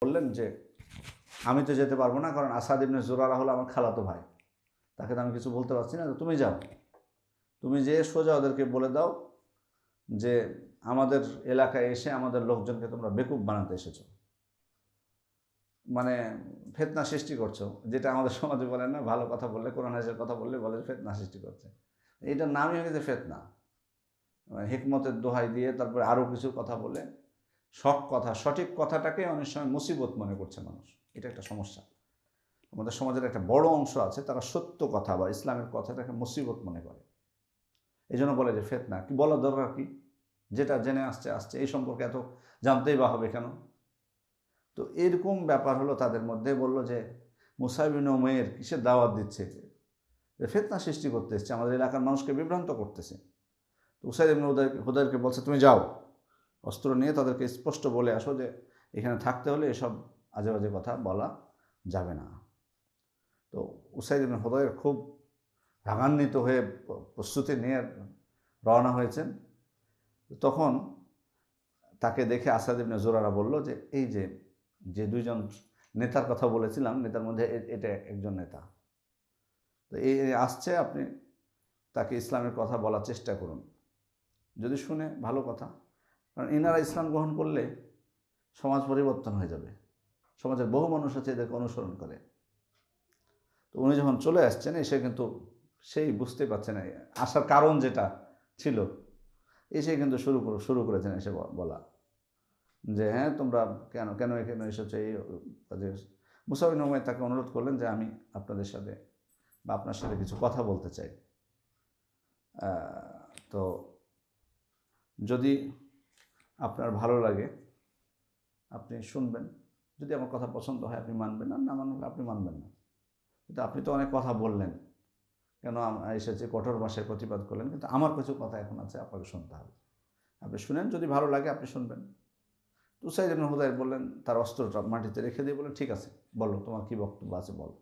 বললেন যে আমি তো যেতে পারবো না, কারণ আসাদ ইবনে জুরারা হলো আমার খালাতো ভাই, তাকে তো আমি কিছু বলতে পারছি না, তুমি যাও, তুমি যেয়ে সোজা ওদেরকে বলে দাও যে আমাদের এলাকায় এসে আমাদের লোকজনকে তোমরা বেকুব বানাতে এসেছো, মানে ফেতনা সৃষ্টি করছো, যেটা আমাদের সমাজে বলেন না, ভালো কথা বললে, কোরআন হাদিসের কথা বললে বলে ফেতনা সৃষ্টি করছে। এইটার নামই হয়ে গেছে ফেতনা। হিকমতের দোহাই দিয়ে তারপরে আরও কিছু কথা বলে সঠিক কথাটাকে অনেক সময় মুসিবত মনে করছে মানুষ। এটা একটা সমস্যা। আমাদের সমাজের একটা বড় অংশ আছে, তারা সত্য কথা বা ইসলামের কথাটাকে মুসিবত মনে করে, এই জন্য বলে যে ফেতনা। কি বলার দরকার কি? যেটা জেনে আসছে এই সম্পর্কে এত জানতেই বা হবে কেন? তো এরকম ব্যাপার হলো তাদের মধ্যে। বলল যে মুসাইব ইবনে উমাইর কিসের দাওয়াত দিচ্ছে, ফেতনা সৃষ্টি করতে এসছে, আমাদের এলাকার মানুষকে বিভ্রান্ত করতেছে। তো উসাইদ ইবনে হুদাইরকে বলছে তুমি যাও, অস্ত্র নিয়ে তাদেরকে স্পষ্ট বলে আসো যে এখানে থাকতে হলে এসব আজে বাজে কথা বলা যাবে না। তো উসাইদ ইবনে হুদাইর খুব রাগান্বিত হয়ে প্রস্তুতি নিয়ে রওনা হয়েছেন। তখন তাকে দেখে আসাদ ইবনে জুরারা বলল যে এই যে যে দুইজন নেতার কথা বলেছিলাম, নেতার মধ্যে এটা একজন নেতা, তো এই আসছে, আপনি তাকে ইসলামের কথা বলার চেষ্টা করুন, যদি শুনে ভালো কথা, কারণ ইনারা ইসলাম গ্রহণ করলে সমাজ পরিবর্তন হয়ে যাবে, সমাজের বহু মানুষ আছে এদেরকে অনুসরণ করে। তো উনি যখন চলে আসছেন, এসে কিন্তু সেই বুঝতে পারছে না আসার কারণ যেটা ছিল, এসে কিন্তু শুরু করেছেন এসে বলা যে হ্যাঁ তোমরা কেন কেন এখানে এসেছো, এই কাজে। মুসাইব ইবনে উমাইর তাকে অনুরোধ করলেন যে আমি আপনাদের সাথে বা আপনার সাথে কিছু কথা বলতে চাই, তো যদি আপনার ভালো লাগে আপনি শুনবেন, যদি আমার কথা পছন্দ হয় আপনি মানবেন, আর না মানলে আপনি মানবেন না, কিন্তু আপনি তো অনেক কথা বললেন, কেন এসেছে কঠোর ভাষায় প্রতিবাদ করলেন, কিন্তু আমার কিছু কথা এখন আছে আপনাকে শুনতে হবে, আপনি শুনেন, যদি ভালো লাগে আপনি শুনবেন। তো উসাইদ ইবনে হুদাইর বললেন, তার অস্ত্রটা মাটিতে রেখে দিয়ে বললেন ঠিক আছে বলো, তোমার কী বক্তব্য আছে বলো।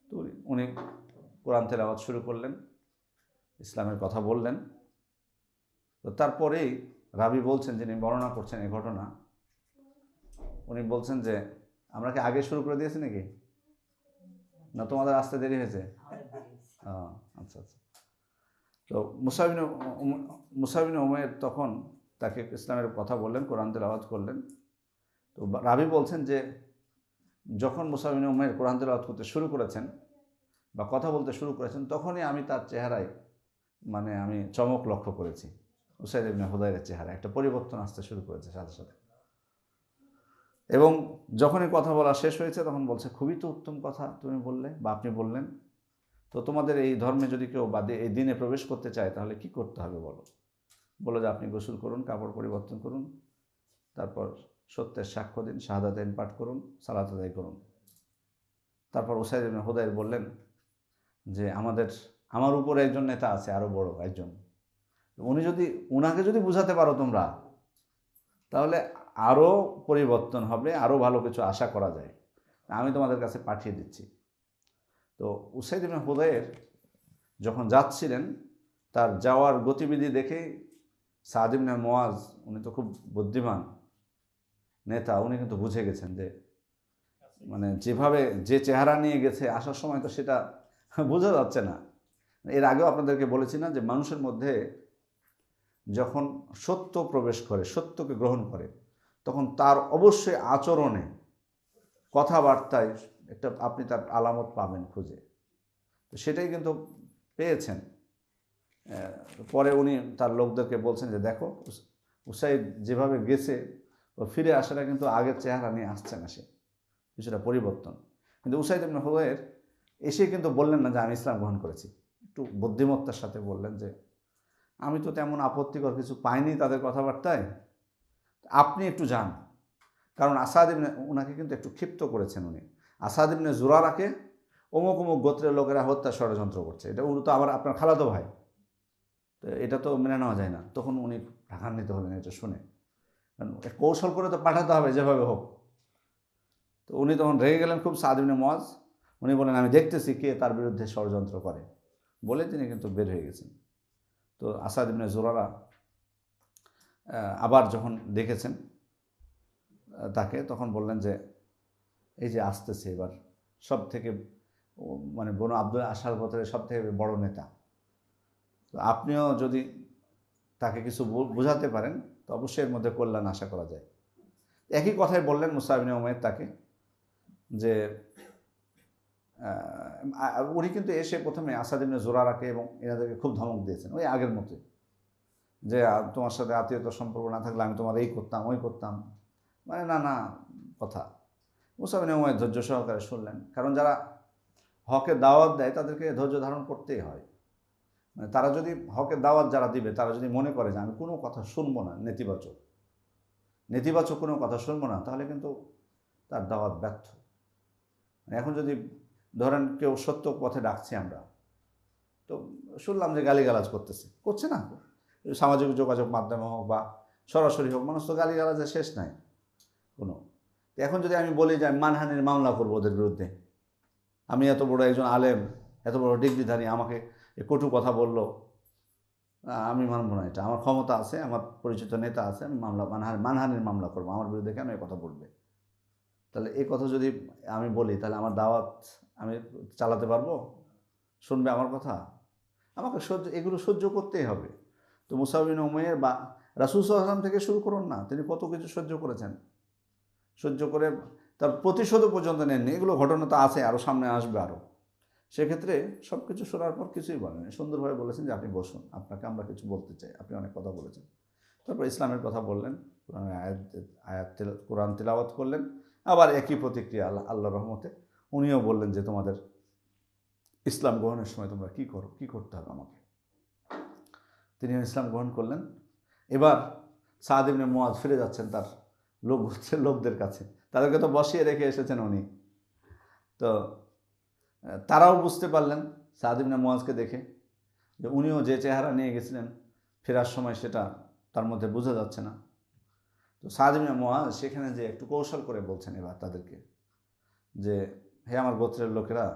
তো উনি কোরআন তেলাওয়াত শুরু করলেন, ইসলামের কথা বললেন। তো তারপরেই রাবি বলছেন, যিনি বর্ণনা করছেন এই ঘটনা, উনি বলছেন যে আমরা কি আগে শুরু করে দিয়েছি নাকি, না তোমাদের আসতে দেরি হয়েছে? আচ্ছা আচ্ছা। তো মুসাইব ইবনে উমাইর তখন তাকে ইসলামের কথা বললেন, কোরআন তেলাওয়াত করলেন। তো রাবি বলছেন যে যখন মুসাইব ইবনে উমাইর কোরআন তেলাওয়াত করতে শুরু করেছেন বা কথা বলতে শুরু করেছেন, তখনই আমি তার চেহারায় মানে আমি চমক লক্ষ্য করেছি। উসাইদ ইবনে হুদাইরের চেহারা একটা পরিবর্তন আসতে শুরু করেছে সাথে সাথে। এবং যখনই কথা বলা শেষ হয়েছে তখন বলছে খুবই তো উত্তম কথা তুমি বললে বা আপনি বললেন, তো তোমাদের এই ধর্মে যদি কেউ বা এই দিনে প্রবেশ করতে চায় তাহলে কি করতে হবে বলো। বলো যে আপনি গোসল করুন, কাপড় পরিবর্তন করুন, তারপর সত্যের সাক্ষ্য দিন, শাহাদাতাইন পাঠ করুন, সালাত আদায় করুন। তারপর উসাইদ ইবনে হুদাইর বললেন যে আমার উপরে একজন নেতা আছে, আরও বড় একজন, উনাকে যদি বুঝাতে পারো তোমরা, তাহলে আরও পরিবর্তন হবে, আরও ভালো কিছু আশা করা যায়, আমি তোমাদের কাছে পাঠিয়ে দিচ্ছি। তো উসাইদ ইবনে হুদাইর যখন যাচ্ছিলেন, তার যাওয়ার গতিবিধি দেখে সাদ ইবনে মুআজ, উনি তো খুব বুদ্ধিমান নেতা, উনি কিন্তু বুঝে গেছেন যে মানে যেভাবে যে চেহারা নিয়ে গেছে আসার সময় তো সেটা বোঝা যাচ্ছে না। এর আগেও আপনাদেরকে বলেছি না যে মানুষের মধ্যে যখন সত্য প্রবেশ করে, সত্যকে গ্রহণ করে, তখন তার অবশ্যই আচরণে, কথাবার্তায় একটা আপনি তার আলামত পাবেন খুঁজে। তো সেটাই কিন্তু পেয়েছেন। পরে উনি তার লোকদেরকে বলছেন যে দেখো উসাইদ যেভাবে গেছে, ও ফিরে আসাটা কিন্তু আগের চেহারা নিয়ে আসছে না, সে কিছুটা পরিবর্তন। কিন্তু উসাইদ ইবনে হুদাইর এসে কিন্তু বললেন না যে আমি ইসলাম গ্রহণ করেছি, একটু বুদ্ধিমত্তার সাথে বললেন যে আমি তো তেমন আপত্তিকর কিছু পাইনি তাদের কথাবার্তায়, আপনি একটু যান। কারণ আসাদ ইবনে, ওনাকে কিন্তু একটু ক্ষিপ্ত করেছেন উনি, আসাদ ইবনে জুরারাকে অমুক অমুক গোত্রের লোকেরা হত্যা ষড়যন্ত্র করছে, এটা উনি তো আবার আপনার খালাতো ভাই, তো এটা তো মেনে নেওয়া যায় না। তখন উনি রাগান্বিত হলেন এটা শুনে, কৌশল করে তো পাঠাতে হবে যেভাবে হোক। তো উনি তখন রেগে গেলেন খুব, সাদ ইবনে মুআজ, উনি বলেন আমি দেখতেছি কে তার বিরুদ্ধে ষড়যন্ত্র করে, বলে তিনি কিন্তু বের হয়ে গেছেন। তো আসাদ ইবনে জুরারা আবার যখন দেখেছেন তাকে, তখন বললেন যে এই যে আসতেছে এবার সব থেকে মানে বনু আব্দুল আশার গোত্রের সব থেকে বড় নেতা, তো আপনিও যদি তাকে কিছু বোঝাতে পারেন তো অবশ্যই এর মধ্যে কল্যাণ আশা করা যায়। একই কথাই বললেন মুসআব ইবনে উমাইর তাকে, যে উনি কিন্তু এসে প্রথমে আসাদ ইবনে জুরারাকে এবং এনাদেরকে খুব ধমক দিয়েছেন ওই আগের মতোই, যে তোমার সাথে আত্মীয়তার সম্পর্ক না থাকলে আমি তোমার এই করতাম ওই করতাম, মানে নানা কথা। মুসআব ইবনে উমাইর ধৈর্য সহকারে শুনলেন, কারণ যারা হকের দাওয়াত দেয় তাদেরকে ধৈর্য ধারণ করতেই হয়। মানে তারা যদি হকের দাওয়াত যারা দিবে তারা যদি মনে করে যে আমি কোনো কথা শুনবো না, নেতিবাচক কোনো কথা শুনবো না, তাহলে কিন্তু তার দাওয়াত ব্যর্থ। এখন যদি ধরেন কেউ সত্য পথে ডাকছি আমরা, তো শুনলাম যে গালিগালাজ করছে না, সামাজিক যোগাযোগ মাধ্যমে হোক বা সরাসরি হোক, মানুষ তো গালিগালাজের শেষ নাই কোনো। এখন যদি আমি বলি যে আমি মানহানির মামলা করবো ওদের বিরুদ্ধে, আমি এত বড় একজন আলেম, এত বড় ডিগ্রিধারী, আমাকে কটু কথা বললো, আমি মানবো না এটা, আমার ক্ষমতা আছে, আমার পরিচিত নেতা আছে, আমি মানহানির মামলা করবো, আমার বিরুদ্ধে কেন এই কথা বলবে? তাহলে এই কথা যদি আমি বলি তাহলে আমার দাওয়াত আমি চালাতে পারবো? শুনবে আমার কথা? আমাকে এগুলো সহ্য করতেই হবে। তো মুসআব ইবনে উমাইর বা রাসূল সাল্লাল্লাহু আলাইহি ওয়াসাল্লাম থেকে শুরু করুন না, তিনি কত কিছু সহ্য করেছেন, সহ্য করে তার প্রতিশোধও পর্যন্ত নেননি। এগুলো ঘটনা তো আছে, আরও সামনে আসবে আরও। সেক্ষেত্রে সব কিছু শোনার পর কিছুই বলেন, সুন্দরভাবে বলেছেন যে আপনি বসুন, আপনাকে আমরা কিছু বলতে চাই, আপনি অনেক কথা বলেছেন। তারপর ইসলামের কথা বললেন, কোরআন তিলাওয়াত করলেন, আবার একই প্রতিক্রিয়া আল্লাহর রহমতে উনিও বললেন যে তোমাদের ইসলাম গ্রহণের সময় তোমরা কী করতে হবে আমাকে। তিনিও ইসলাম গ্রহণ করলেন। এবার সাদ ইবনে মুআয ফিরে যাচ্ছেন তার লোকদের কাছে, তাদেরকে তো বসিয়ে রেখে এসেছেন উনি। তো তারাও বুঝতে পারলেন সাদ ইবনে মুআযকে দেখে যে উনিও যে চেহারা নিয়ে গেছিলেন ফেরার সময় সেটা তার মধ্যে বোঝা যাচ্ছে না। তো সাদ ইবনে মুআয সেখানে যে একটু কৌশল করে বলছেন এবার তাদেরকে যে হে আমার গোত্রের লোকেরা,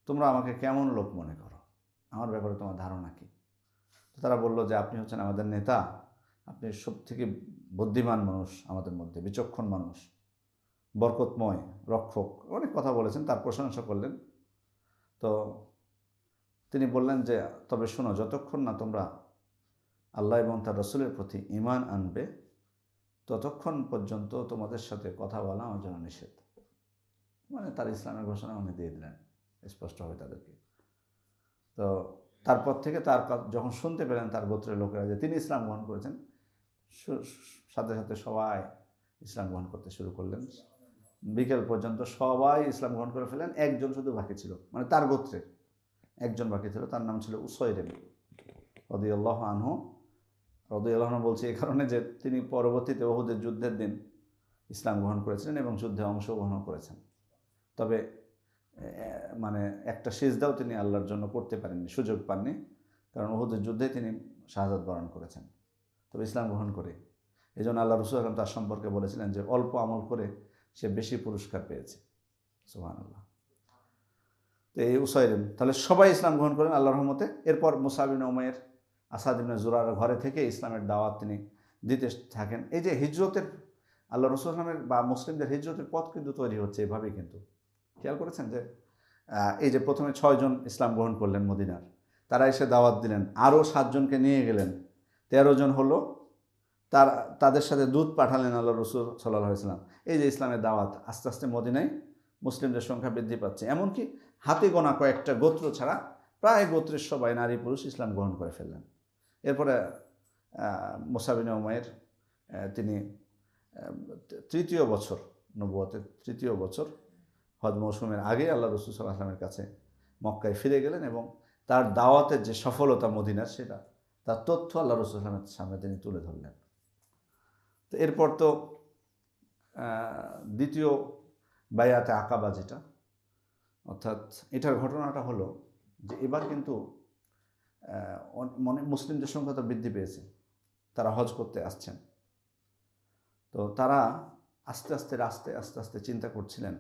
তোমরা আমাকে কেমন লোক মনে করো, আমার ব্যাপারে তোমার ধারণা কী? তো তারা বলল যে আপনি হচ্ছেন আমাদের নেতা, আপনি সব থেকে বুদ্ধিমান মানুষ আমাদের মধ্যে, বিচক্ষণ মানুষ, বরকতময়, রক্ষক, অনেক কথা বলেছেন, তার প্রশংসা করলেন। তো তিনি বললেন যে তবে শোনো, যতক্ষণ না তোমরা আল্লাহ এবং তার রসুলের প্রতি ঈমান আনবে ততক্ষণ পর্যন্ত তোমাদের সাথে কথা বলা আমার জন্য নিষেধ। মানে তার ইসলামের ঘোষণা উনি দিয়ে দিলেন স্পষ্টভাবে তাদেরকে। তো তারপর থেকে তার যখন শুনতে পেলেন তার গোত্রের লোকেরা যে তিনি ইসলাম গ্রহণ করেছেন, সাথে সাথে সবাই ইসলাম গ্রহণ করতে শুরু করলেন। বিকেল পর্যন্ত সবাই ইসলাম গ্রহণ করে ফেলেন, একজন শুধু বাকি ছিল, মানে তার গোত্রের একজন বাকি ছিল, তার নাম ছিল উসাইরিম রাদিয়াল্লাহু আনহু। রাদিয়াল্লাহু আনহু বলছি এই কারণে যে তিনি পরবর্তীতে উহুদের যুদ্ধের দিন ইসলাম গ্রহণ করেছিলেন এবং যুদ্ধে অংশগ্রহণ করেছেন, তবে মানে একটা সিজদাও তিনি আল্লাহর জন্য করতে পারেননি, সুযোগ পাননি, কারণ উহুদের যুদ্ধে তিনি শাহাদাত বরণ করেছেন, তবে ইসলাম গ্রহণ করে। এই জন্য আল্লাহ রাসূল সাল্লাল্লাহু আলাইহি ওয়াসাল্লাম তার সম্পর্কে বলেছিলেন যে অল্প আমল করে সে বেশি পুরস্কার পেয়েছে। সুবহানাল্লাহ। তো এই উসাইরিম, তাহলে সবাই ইসলাম গ্রহণ করেন আল্লাহর রহমতে। এরপর মুসআব ইবনে উমাইর আসাদ ইবনে জুরার ঘরে থেকে ইসলামের দাওয়াত তিনি দিতে থাকেন। এই যে হিজরতের আল্লাহ রাসূল সাল্লাল্লাহু আলাইহি ওয়াসাল্লামের বা মুসলিমদের হিজরতের পথ কিন্তু তৈরি হচ্ছে এভাবেই, কিন্তু খেয়াল করেছেন যে এই যে প্রথমে 6 জন ইসলাম গ্রহণ করলেন মদিনার, তারা এসে দাওয়াত দিলেন, আরও 7 জনকে নিয়ে গেলেন, 13 জন হলো, তাদের সাথে দূত পাঠালেন আল্লাহ রাসূল সাল্লাল্লাহু আলাইহি ওয়াসাল্লাম। এই যে ইসলামের দাওয়াত আস্তে আস্তে মদিনায় মুসলিমদের সংখ্যা বৃদ্ধি পাচ্ছে, এমনকি হাতে গোনা কয়েকটা গোত্র ছাড়া প্রায় গোত্রের সবাই নারী পুরুষ ইসলাম গ্রহণ করে ফেললেন। এরপরে মুসআব ইবনে উমাইর তিনি তৃতীয় বছর, নবুয়তের তৃতীয় বছর, হজ মৌসুমের আগে আল্লাহ রাসূল সাল্লাল্লাহু আলাইহি ওয়াসাল্লামের কাছে মক্কায় ফিরে গেলেন এবং তার দাওয়াতের যে সফলতা মদিনার, সেটা তার তথ্য আল্লাহ রাসূল সাল্লাল্লাহু আলাইহি ওয়াসাল্লামের সামনে তিনি তুলে ধরলেন। তো এরপর তো দ্বিতীয় বায়াতে আকাবা, যেটা অর্থাৎ এটার ঘটনাটা হলো যে এবার কিন্তু মুসলিমদের সংখ্যা তো বৃদ্ধি পেয়েছে, তারা হজ করতে আসছেন। তো তারা আস্তে আস্তে চিন্তা করছিলেন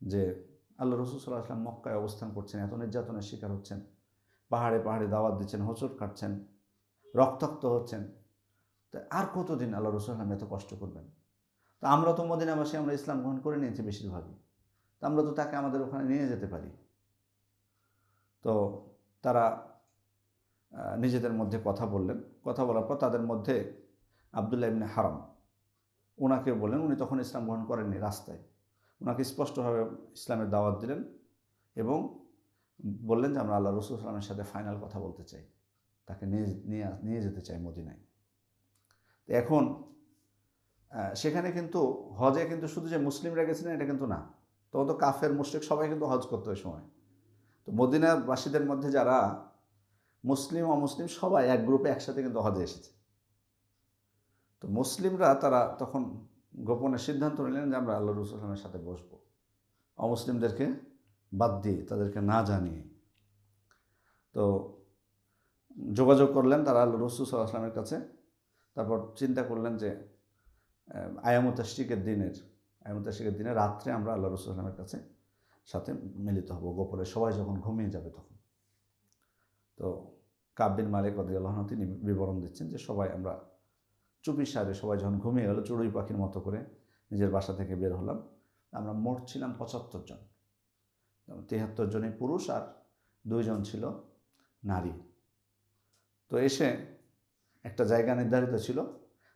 যে আল্লাহ রাসূল সাল্লাল্লাহু আলাইহি ওয়াসাল্লাম মক্কায় অবস্থান করছেন, এত নির্যাতনের শিকার হচ্ছেন, পাহাড়ে পাহাড়ে দাওয়াত দিচ্ছেন, হোঁচট খাচ্ছেন, রক্তাক্ত হচ্ছেন, তো আর কতদিন আল্লাহ রাসূল সাল্লাল্লাহু আলাইহি ওয়াসাল্লাম এত কষ্ট করবেন? তো আমরা তো মদিনাবাসী, আমরা ইসলাম গ্রহণ করে নিয়েছি বেশিরভাগই, তো আমরা তো তাকে আমাদের ওখানে নিয়ে যেতে পারি। তো তারা নিজেদের মধ্যে কথা বললেন। কথা বলার পর তাদের মধ্যে আবদুল্লাহ ইবনে হারাম, ওনাকে বললেন, উনি তখন ইসলাম গ্রহণ করেননি, রাস্তায় ওনাকে স্পষ্টভাবে ইসলামের দাওয়াত দিলেন এবং বললেন যে আমরা আল্লাহ রসুল সাল্লামের সাথে ফাইনাল কথা বলতে চাই, তাকে নিয়ে যেতে চাই মদিনায়। তো এখন সেখানে কিন্তু হজে কিন্তু শুধু যে মুসলিমরা গেছিলেন এটা কিন্তু না, তখন তো কাফের মুশরিক সবাই কিন্তু হজ করতো ওই সময়। তো মদিনাবাসীদের মধ্যে যারা মুসলিম অমুসলিম সবাই এক গ্রুপে একসাথে কিন্তু হজে এসেছে। তো মুসলিমরা তারা তখন গোপনে সিদ্ধান্ত নিলেন যে আমরা আল্লাহ রসুল সাল্লামের সাথে বসবো, অমুসলিমদেরকে বাদ দিয়ে, তাদেরকে না জানিয়ে। তো যোগাযোগ করলেন তারা আল্লাহ রসুল সাল্লাল্লাহু আলাইহি ওয়াসাল্লামের কাছে। তারপর চিন্তা করলেন যে আয়ামুত তাশরিকের দিনে রাত্রে আমরা আল্লাহ রসুল সাল্লামের কাছে সাথে মিলিত হব গোপনে, সবাই যখন ঘুমিয়ে যাবে তখন। তো কাব বিন মালিক রাদিয়াল্লাহু আনহু তিনি বিবরণ দিচ্ছেন যে সবাই আমরা চুপিসারে সবাই যখন ঘুমিয়ে গেল, চড়ুই পাখির মতো করে নিজের বাসা থেকে বের হলাম। আমরা মোট ছিলাম 75 জন, 73 জনই পুরুষ আর 2 জন ছিল নারী। তো এসে একটা জায়গা নির্ধারিত ছিল,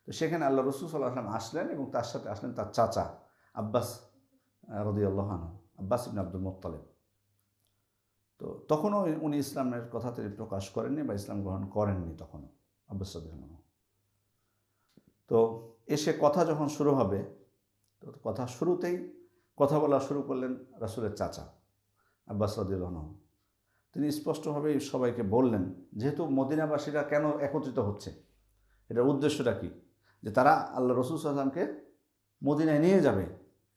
তো সেখানে আল্লাহ রসুল সাল্লাল্লাহু আলাইহি ওয়াসাল্লাম আসলেন এবং তার সাথে আসলেন তার চাচা আব্বাস রাদিয়াল্লাহু আনহু, আব্বাস ইবনে আব্দুল মুত্তালিব। তো তখনও উনি ইসলামের কথা তিনি প্রকাশ করেননি বা ইসলাম গ্রহণ করেননি তখনও আব্বাস রাদিয়াল্লাহু আনহু। তো এসে কথা যখন শুরু হবে, তো কথা শুরুতেই কথা বলা শুরু করলেন রাসূলের চাচা আব্বাস রাদিয়াল্লাহু আনহু। তিনি স্পষ্টভাবে সবাইকে বললেন, যেহেতু মদিনাবাসীরা কেন একত্রিত হচ্ছে, এটার উদ্দেশ্যটা কি, যে তারা আল্লাহ রসুল সাল্লাল্লাহু আলাইহি ওয়াসাল্লামকে মদিনায় নিয়ে যাবে।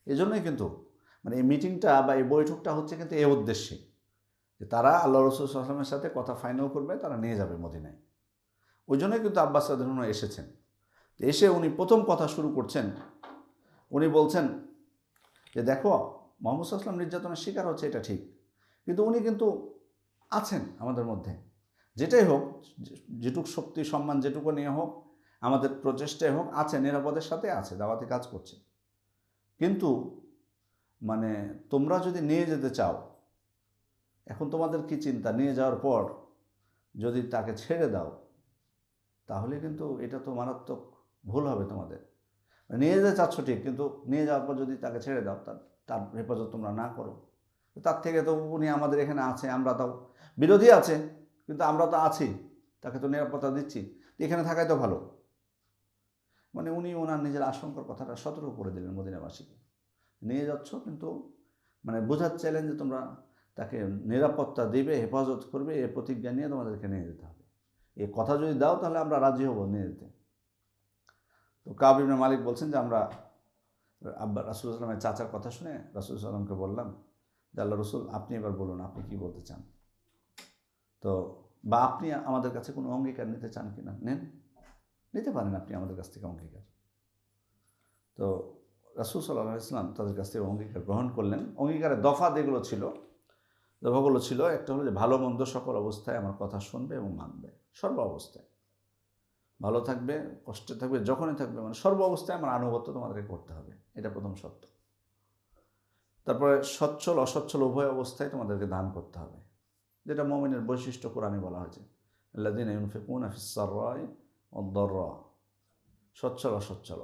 এজন্যই কিন্তু মানে এই মিটিংটা বা এই বৈঠকটা হচ্ছে কিন্তু এই উদ্দেশ্যে, যে তারা আল্লাহ রসুল সাল্লাল্লাহু আলাইহি ওয়াসাল্লামের সাথে কথা ফাইনাল করবে, তারা নিয়ে যাবে মদিনায়। ওই জন্যই কিন্তু আব্বাস রাদিয়াল্লাহু আনহু এসেছেন। এসে উনি প্রথম কথা শুরু করছেন, উনি বলছেন যে দেখো, মুহাম্মদ সাল্লাল্লাহু আলাইহি ওয়াসাল্লাম নির্যাতনের শিকার হচ্ছে, এটা ঠিক, কিন্তু উনি কিন্তু আছেন আমাদের মধ্যে। যেটাই হোক, যেটুক শক্তি সম্মান যেটুকু নিয়ে হোক, আমাদের প্রচেষ্টায় হোক, আছে, নিরাপদের সাথে আছে, দাওয়াতি কাজ করছে। কিন্তু মানে তোমরা যদি নিয়ে যেতে চাও, এখন তোমাদের কি চিন্তা, নিয়ে যাওয়ার পর যদি তাকে ছেড়ে দাও তাহলে কিন্তু এটা তো মারাত্মক ভুল হবে তোমাদের। নিয়ে যেতে চাচ্ছ ঠিক, কিন্তু নিয়ে যাওয়ার পর যদি তাকে ছেড়ে দাও, তার হেফাজত তোমরা না করো, তার থেকে তো উনি আমাদের এখানে আছে, আমরা তো বিরোধী আছে কিন্তু আমরা তো আছি, তাকে তো নিরাপত্তা দিচ্ছি, এখানে থাকাই তো ভালো। মানে উনি ওনার নিজের আশঙ্কার কথাটা সতর্ক করে দিলেন মদিনাবাসীকে। নিয়ে যাচ্ছ কিন্তু মানে বোঝাতে চাইলেন যে তোমরা তাকে নিরাপত্তা দিবে, হেফাজত করবে, এ প্রতিজ্ঞা নিয়ে তোমাদেরকে নিয়ে যেতে হবে। এই কথা যদি দাও তাহলে আমরা রাজি হব নিয়ে যেতে। তো কাব ইবনে মালিক বলছেন যে আমরা রাসূল সাল্লাল্লাহু আলাইহি ওয়াসাল্লামের চাচার কথা শুনে রাসূল সাল্লাল্লাহু আলাইহি ওয়াসাল্লামকে বললাম যে আল্লাহ রসুল, আপনি এবার বলুন আপনি কি বলতে চান, তো বা আপনি আমাদের কাছে কোনো অঙ্গীকার নিতে চান কিনা, নিতে পারেন আপনি আমাদের কাছ থেকে অঙ্গীকার। তো রাসূল সাল্লাল্লাহু আলাইহি ওয়াসাল্লাম তাদের কাছ থেকে অঙ্গীকার গ্রহণ করলেন। অঙ্গীকারের দফাগুলো ছিল, একটা হলো যে ভালো মন্দ সকল অবস্থায় আমার কথা শুনবে এবং মানবে, সর্ব অবস্থায় ভালো থাকবে, কষ্টে থাকবে, যখনই থাকবে, মানে সর্ব অবস্থায় আমার আনুগত্য তোমাদেরকে করতে হবে, এটা প্রথম শর্ত। তারপরে সচ্ছল অসচ্ছল উভয় অবস্থায় তোমাদেরকে দান করতে হবে, যেটা মুমিনের বৈশিষ্ট্য কোরআনে বলা হয়েছে, আল্লাযীনা ইউনফিকুনা ফিস সাররাই ওয়াদ দাররা। সচ্ছল অসচ্ছল,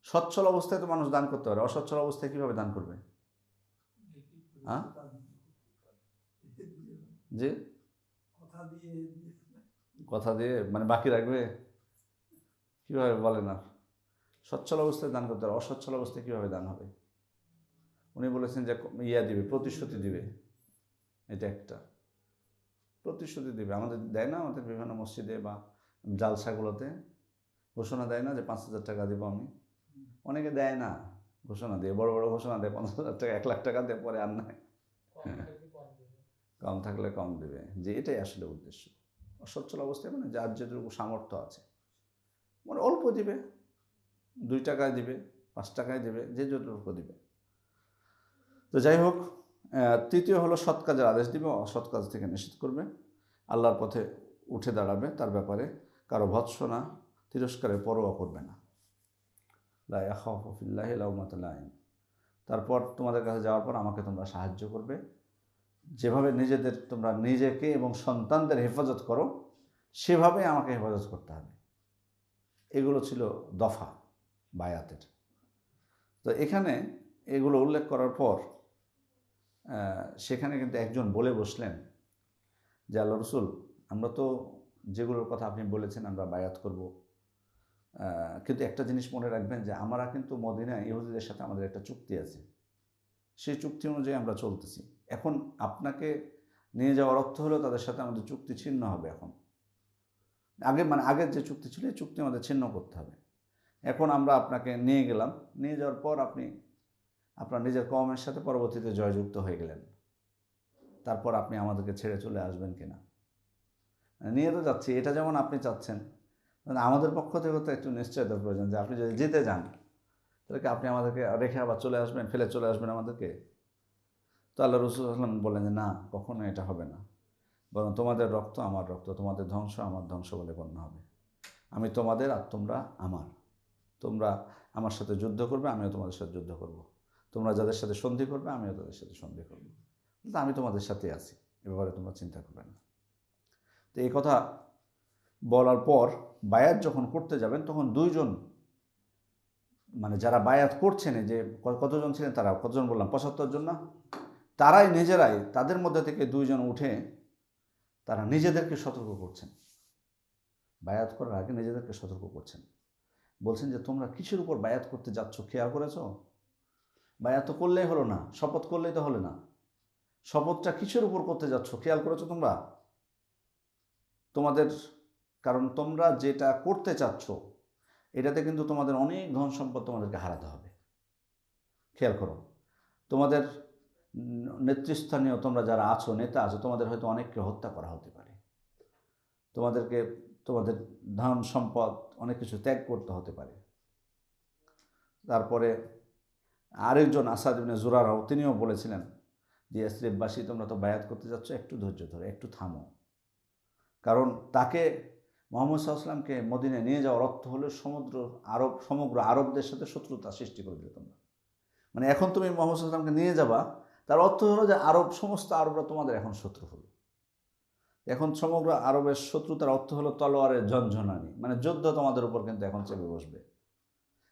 সচ্ছল অবস্থায় তো মানুষ দান করতে পারে, অসচ্ছল অবস্থায় কীভাবে দান করবে? হ্যাঁ, যে কথা দিয়ে মানে বাকি রাখবে, কীভাবে বলে না? সচ্ছল অবস্থায় দান করতে হবে, অসচ্ছল অবস্থায় কীভাবে দান হবে? উনি বলেছেন যে দিবে, প্রতিশ্রুতি দিবে, এটা একটা প্রতিশ্রুতি দিবে। আমাদের দেয় না, আমাদের বিভিন্ন মসজিদে বা জালসাগুলোতে ঘোষণা দেয় না যে 5,000 টাকা দেবো আমি, অনেকে দেয় না, ঘোষণা দিয়ে বড় বড় ঘোষণা দেয় 50,000 টাকা 1 লাখ টাকা দিয়ে, পরে আর নাই, কম থাকলে কম দেবে, যে এটাই আসলে উদ্দেশ্য। অসচ্ছল অবস্থায় মানে যার যেটুকু সামর্থ্য আছে, মানে অল্প দিবে, 2 টাকায় দিবে, 5 টাকায় দেবে, যে যতটুকু দিবে। তো যাই হোক, তৃতীয় হলো সৎ কাজের আদেশ দিবে, অসৎ কাজ থেকে নিষেধ করবে, আল্লাহর পথে উঠে দাঁড়াবে, তার ব্যাপারে কারো ভৎসনা তিরস্কারের পরোয়া করবে না। লা ইয়াখাফু ফিল্লাহি লাউমাতা লাইম। তারপর তোমাদের কাছে যাওয়ার পর আমাকে তোমরা সাহায্য করবে, যেভাবে নিজেদের তোমরা নিজেকে এবং সন্তানদের হেফাজত করো সেভাবে আমাকে হেফাজত করতে হবে। এগুলো ছিল দফা বায়াতের। তো এখানে এগুলো উল্লেখ করার পর সেখানে কিন্তু একজন বলে বসলেন যে আল্লাহ রসুল, আমরা তো যেগুলোর কথা আপনি বলেছেন আমরা বায়াত করব, কিন্তু একটা জিনিস মনে রাখবেন যে আমরা কিন্তু মদিনায় ইহুদিদের সাথে আমাদের একটা চুক্তি আছে, সেই চুক্তি অনুযায়ী আমরা চলতেছি। এখন আপনাকে নিয়ে যাওয়ার অর্থ হলো তাদের সাথে আমাদের চুক্তি ছিন্ন হবে। এখন আগের যে চুক্তি ছিল এই চুক্তি আমাদের ছিন্ন করতে হবে। এখন আমরা আপনাকে নিয়ে গেলাম, নিয়ে যাওয়ার পর আপনি আপনার নিজের কওমের সাথে পরবর্তীতে জয়যুক্ত হয়ে গেলেন, তারপর আপনি আমাদেরকে ছেড়ে চলে আসবেন কিনা। নিয়ে তো যাচ্ছি, এটা যেমন আপনি চাচ্ছেন, আমাদের পক্ষ থেকে তো একটু নিশ্চয়তার প্রয়োজন যে আপনি যদি জিতে যান তাহলে কি আপনি আমাদেরকে রেখে আবার চলে আসবেন, ফেলে চলে আসবেন আমাদেরকে? তো আল্লাহ রসুল সাল্লাম বললেন যে না, কখনো এটা হবে না, বরং তোমাদের রক্ত আমার রক্ত, তোমাদের ধ্বংস আমার ধ্বংস বলে গণ্য হবে। আমি তোমাদের আর তোমরা আমার। তোমরা আমার সাথে যুদ্ধ করবে, আমিও তোমাদের সাথে যুদ্ধ করব। তোমরা যাদের সাথে সন্ধি করবে, আমিও তাদের সাথে সন্ধি করব। কিন্তু আমি তোমাদের সাথে আছি, এ ব্যাপারে তোমরা চিন্তা করবে না। তো এই কথা বলার পর বায়াত যখন করতে যাবেন তখন দুইজন, মানে যারা বায়াত করছেন, যে কতজন ছিলেন তারা, কতজন বললাম 75 জন না, তারাই নিজেরাই তাদের মধ্যে থেকে দুইজন উঠে তারা নিজেদেরকে সতর্ক করছেন। বায়াত করার আগে নিজেদেরকে সতর্ক করছেন, বলছেন যে তোমরা কিসের উপর বায়াত করতে যাচ্ছ খেয়াল করেছো? বায়াত তো করলেই হলো না, শপথ করলেই তো হলো না, শপথটা কিসের উপর করতে যাচ্ছ খেয়াল করেছো তোমরা? তোমাদের, কারণ তোমরা যেটা করতে চাচ্ছ এটাতে কিন্তু তোমাদের অনেক ধন সম্পদ তোমাদেরকে হারাতে হবে। খেয়াল করো, তোমাদের নেতৃস্থানীয় তোমরা যারা আছো, নেতা আছো, তোমাদের হয়তো অনেককে হত্যা করা হতে পারে, তোমাদেরকে তোমাদের ধন সম্পদ অনেক কিছু ত্যাগ করতে হতে পারে। তারপরে আরেকজন আসাদ ইবনে জুরারাও তিনিও বলেছিলেন যে ইয়াসরিববাসী, তোমরা তো বায়াত করতে যাচ্ছ, একটু ধৈর্য ধরো, একটু থামো। কারণ তাকে মুহাম্মদ সাল্লাল্লাহু আলাইহি ওয়াসাল্লামকে মদিনায় নিয়ে যাওয়ার অর্থ হলো সমগ্র আরবদের সাথে শত্রুতা সৃষ্টি করে দিলে তোমরা। মানে এখন তুমি মুহাম্মদ সাল্লাল্লাহু আলাইহি ওয়াসাল্লামকে নিয়ে যাবা, তার অর্থ হলো যে সমস্ত আরবরা তোমাদের এখন শত্রু হলো। এখন সমগ্র আরবের শত্রুতার অর্থ হলো তলোয়ারের ঝনঝনানি, মানে যুদ্ধ তোমাদের উপর কিন্তু এখন চেপে বসবে।